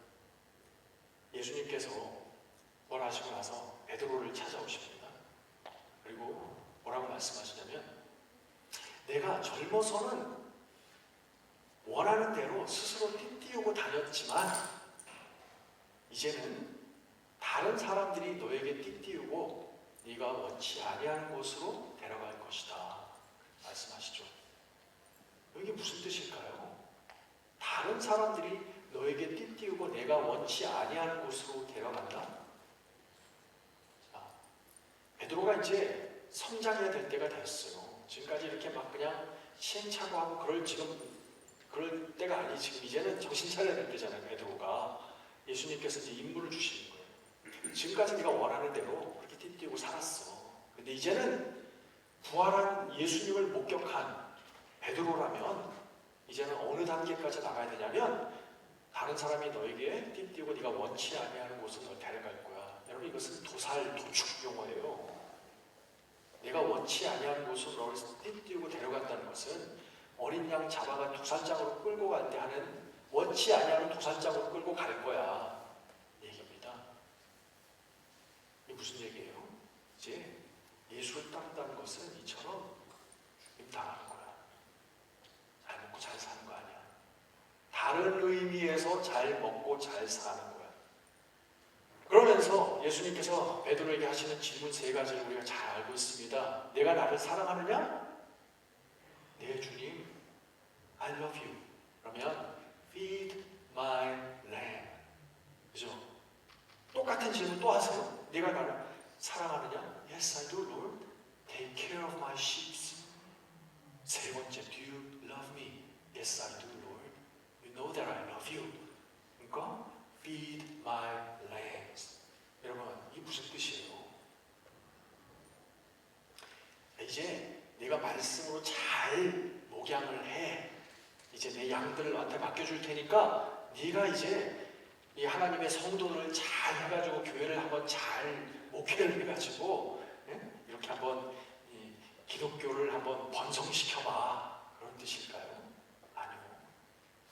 예수님께서 뭘 하시고 나서 베드로를 찾아오십니다. 그리고 뭐라고 말씀하시냐면, 내가 젊어서는 원하는 대로 스스로 띠띠우고 다녔지만 이제는 다른 사람들이 너에게 띠띠우고 네가 원치 아니하는 곳으로 데려갈 것이다 말씀하시죠. 이게 무슨 뜻일까요? 다른 사람들이 너에게 띠띠우고 내가 원치 아니하는 곳으로 데려간다? 자, 베드로가 이제 성장해야 될 때가 됐어요. 지금까지 이렇게 막 그냥 시행착오하고 그럴 때가 아니. 지금 이제는 정신 차려야 될 때잖아요. 베드로가 예수님께서 이제 임무를 주시는 거예요. 지금까지 네가 원하는 대로 그렇게 띠띠우고 살았어. 근데 이제는 부활한 예수님을 목격한 베드로라면 이제는 어느 단계까지 나가야 되냐면, 다른 사람이 너에게 띠띠우고 네가 원치 아니하는 곳으로 널 데려갈 거야. 여러분 이것은 도살, 도축 용어예요. 내가 원치 아니하는 곳으로 너를 띠띠고 데려갔다는 것은 어린 양 잡아가 도살장으로 끌고 갈 때 하는 원치 아니하는 도살장으로 끌고 갈 거야 얘기입니다. 이게 무슨 얘기예요? 이제 예수를 따른다는 것은 이처럼 당하는 거야. 잘 먹고 잘 사는 거 아니야. 다른 의미에서 잘 먹고 잘 사는 거야. 그러면서 예수님께서 베드로에게 하시는 질문 3가지를 우리가 잘 알고 있습니다. 내가 나를 사랑하느냐? 네 주님, I love you. 그러면 feed my lamb. 그죠? 똑같은 질문 또 하세요. 내가 나를 사랑하느냐? Yes, I do, Lord. Take care of my sheep. 3번째, do you love me? Yes, I do, Lord. You know that I love you. 그러니까 feed my lambs. 여러분, 이게 무슨 뜻이에요? 이제 내가 말씀으로 잘 목양을 해. 이제 내 양들을 너한테 맡겨줄 테니까 네가 이제 이 하나님의 성도를 잘 해가지고 교회를 한번 잘 목회를 해가지고 이렇게 한번 기독교를 한번 번성시켜봐. 그런 뜻일까요? 아니요.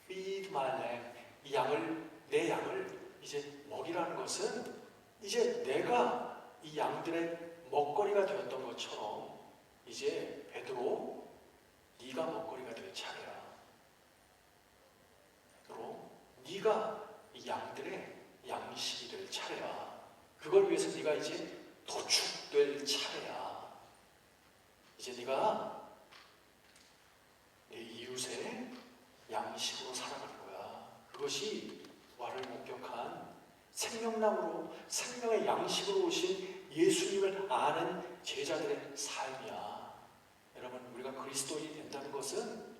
Feed my lamb. 이 양을, 내 양을 이제 먹이라는 것은 이제 내가 이 양들의 먹거리가 되었던 것처럼 이제 베드로, 네가 먹거리가 될 차례야. 베드로, 네가 이 양들의 양식이 될 차례야. 그걸 위해서 네가 이제 도축될 차례야. 이제 네가 내 이웃의 양식으로 살아가는 거야. 그것이 와를 목격한 생명나무로 생명의 양식으로 오신 예수님을 아는 제자들의 삶이야. 여러분, 우리가 그리스도인이 된다는 것은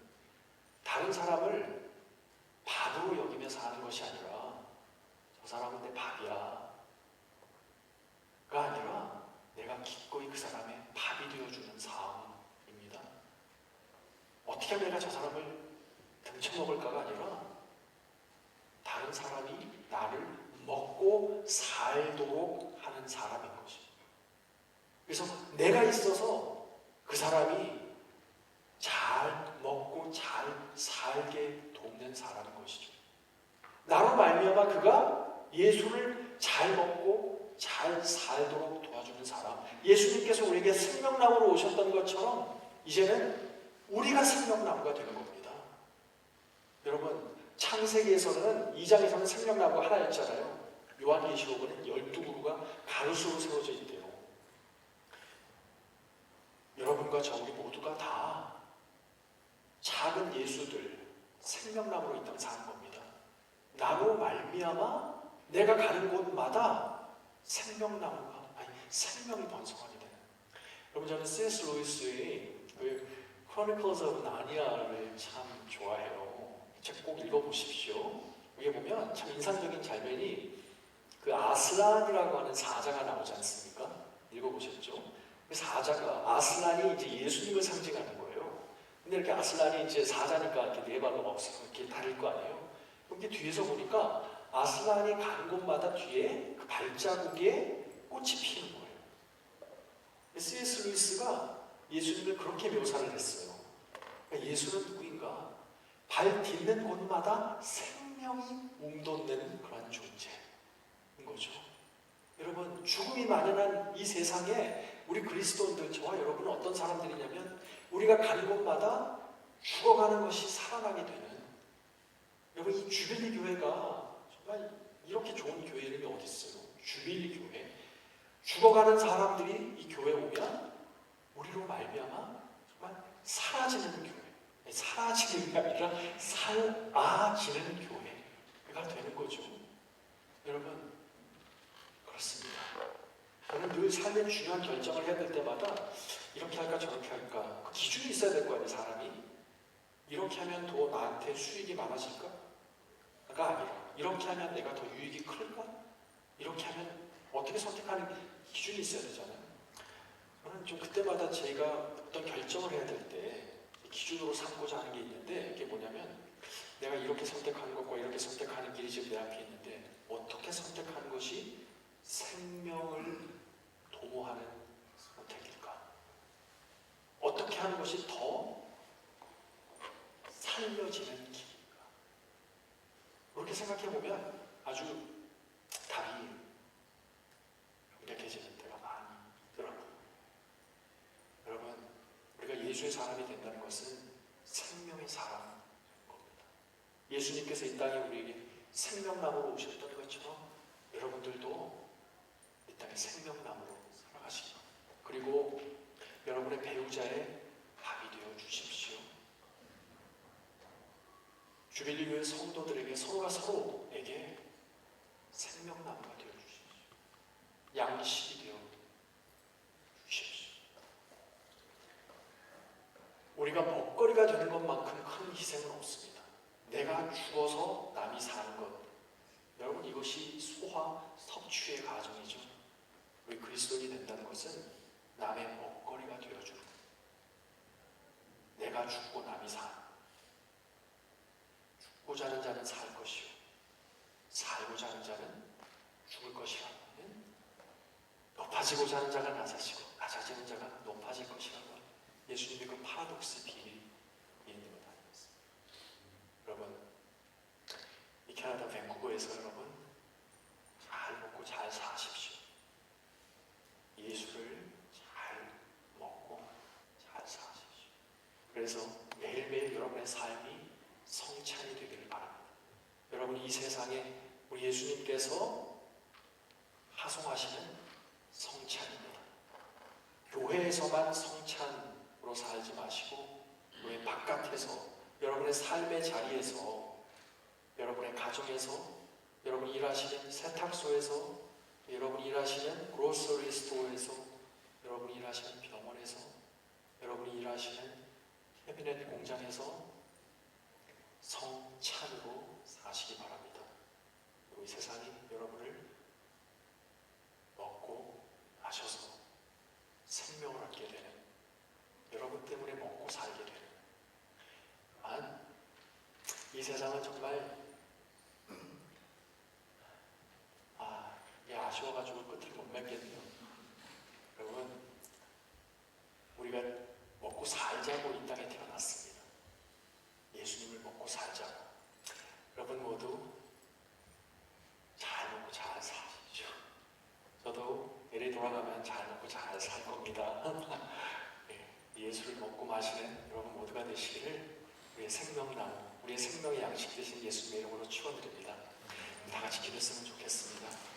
다른 사람을 밥으로 여기며 사는 것이 아니라 저 사람은 내 밥이야 가 아니라 내가 기꺼이 그 사람의 밥이 되어주는 삶입니다. 어떻게 하면 내가 저 사람을 등쳐먹을까가 아니라 다른 사람이 나를 먹고 살도록 하는 사람인 것이. 그래서 내가 있어서 그 사람이 잘 먹고 잘 살게 돕는 사람인 것이죠. 나로 말미암아 그가 예수를 잘 먹고 잘 살도록 도와주는 사람. 예수님께서 우리에게 생명나무로 오셨던 것처럼 이제는 우리가 생명나무가 되는 겁니다. 여러분, 창세기에서는 2장에서는 생명나무가 하나였잖아요. 요한계시록은 12그루가 가로수로 세워져 있대요. 여러분과 저 우리 모두가 다 작은 예수들, 생명나무로 이 땅 사는 겁니다. 나로 말미암아 내가 가는 곳마다 생명나무가, 생명이 번성하게 되는. 여러분, 저는 C.S. 루이스의 그 Chronicles of Narnia를 참 좋아해요. 책 꼭 읽어보십시오. 여기 보면 참 인상적인 장면이 그 아슬란이라고 하는 사자가 나오지 않습니까? 읽어보셨죠? 그 사자가, 아슬란이 이제 예수님을 상징하는 거예요. 근데 이렇게 아슬란이 이제 사자니까 이렇게 네 발로 없어서 이렇게 다릴 거 아니에요? 그럼 이렇게 뒤에서 보니까 아슬란이 가는 곳마다 뒤에 그 발자국에 꽃이 피는 거예요. C.S. 루이스가 예수님을 그렇게 묘사를 했어요. 그러니까 예수는 누구인가? 발 딛는 곳마다 생명이 웅돋는 그러한 존재인 거죠. 여러분, 죽음이 만연한 이 세상에 우리 그리스도인들, 저와 여러분은 어떤 사람들이냐면 우리가 가는 곳마다 죽어가는 것이 살아나게 되는. 여러분, 이 주빌리 교회가 정말 이렇게 좋은 교회 이름이 어디 있어요? 주빌리 교회. 죽어가는 사람들이 이 교회에 오면 우리로 말미암아 정말 사라지는 교회. 사라지는 게 아니라 살아지는 교회가 되는 거죠. 여러분, 그렇습니다. 저는 늘 삶의 중요한 결정을 해야 될 때마다 이렇게 할까 저렇게 할까 그 기준이 있어야 될 거 아니에요. 사람이 이렇게 하면 더 나한테 수익이 많아질까? 가 아니라 이렇게 하면 내가 더 유익이 클까? 이렇게 하면 어떻게 선택하는 기준이 있어야 되잖아요. 저는 좀 그때마다 제가 어떤 결정을 해야 될 때 기준으로 삼고자 하는 게 있는데, 이게 뭐냐면 내가 이렇게 선택하는 것과 이렇게 선택하는 길이 지금 내 앞에 있는데 어떻게 선택하는 것이 생명을 도모하는 선택일까? 어떻게 하는 것이 더 살려지는 길일까? 그렇게 생각해 보면 아주 답이 명백해지는 때가 많이 있더라고요. 여러분, 우리가 예수의 사람이 된다는 것은 생명의 사람인 겁니다. 예수님께서 이 땅에 우리에게 생명나무로 오셨던 것처럼 여러분들도 이 땅에 생명나무로 살아가시기 바랍니다. 그리고 여러분의 배우자의 밥이 되어 주십시오. 주빌리 교회 성도들에게 서로가 서로에게 생명나무가 되어 주십시오. 양식이 되어 주십시오. 우리가 먹거리가 되는 것만큼 큰 희생은 없습니다. 내가 죽어서 남이 사는 것, 여러분 이것이 소화 섭취의 과정이죠. 우리 그리스도인이 된다는 것은 남의 먹거리가 되어주는, 내가 죽고 남이 사는, 죽고자 하는 자는 살 것이요 살고자 하는 자는 죽을 것이라는, 높아지고자 하는 자가 낮아지고 낮아지는 자가 높아질 것이라고 예수님의 그 파라독스 비밀이 있는 것 아니겠습니까? 여러분, 이 캐나다 밴쿠버에서 여러분 잘 먹고 잘 사십시오. 예수를 잘 먹고 잘 사십시오. 그래서 매일매일 여러분의 삶이 성찬이 되기를 바랍니다. 여러분, 이 세상에 우리 예수님께서 하송하시는 성찬입니다. 교회에서만 성찬으로 살지 마시고 교회 바깥에서, 여러분의 삶의 자리에서, 여러분의 가정에서, 여러분이 일하시는 세탁소에서, 여러분이 일하시는 그로서리 스토어에서, 여러분이 일하시는 병원에서, 여러분이 일하시는 캐비넷 공장에서 성찬으로 사시기 바랍니다. 이 세상이 여러분을 먹고 마셔서 생명을 얻게 되는, 여러분 때문에 먹고 살게 되는, 이 세상은 정말 아쉬워가지고 끝을 못 맺겠네요. 여러분, 우리가 먹고 살자고 이 땅에 태어났습니다. 예수님을 먹고 살자고. 여러분 모두 잘 먹고 잘 사십시오. 저도 내일 돌아가면 잘 먹고 잘 살 겁니다. 예수를 먹고 마시는 여러분 모두가 되시기를 우리의 생명나무, 우리의 생명의 양식 되신 예수님의 이름으로 축원드립니다. 다 같이 기도했으면 좋겠습니다.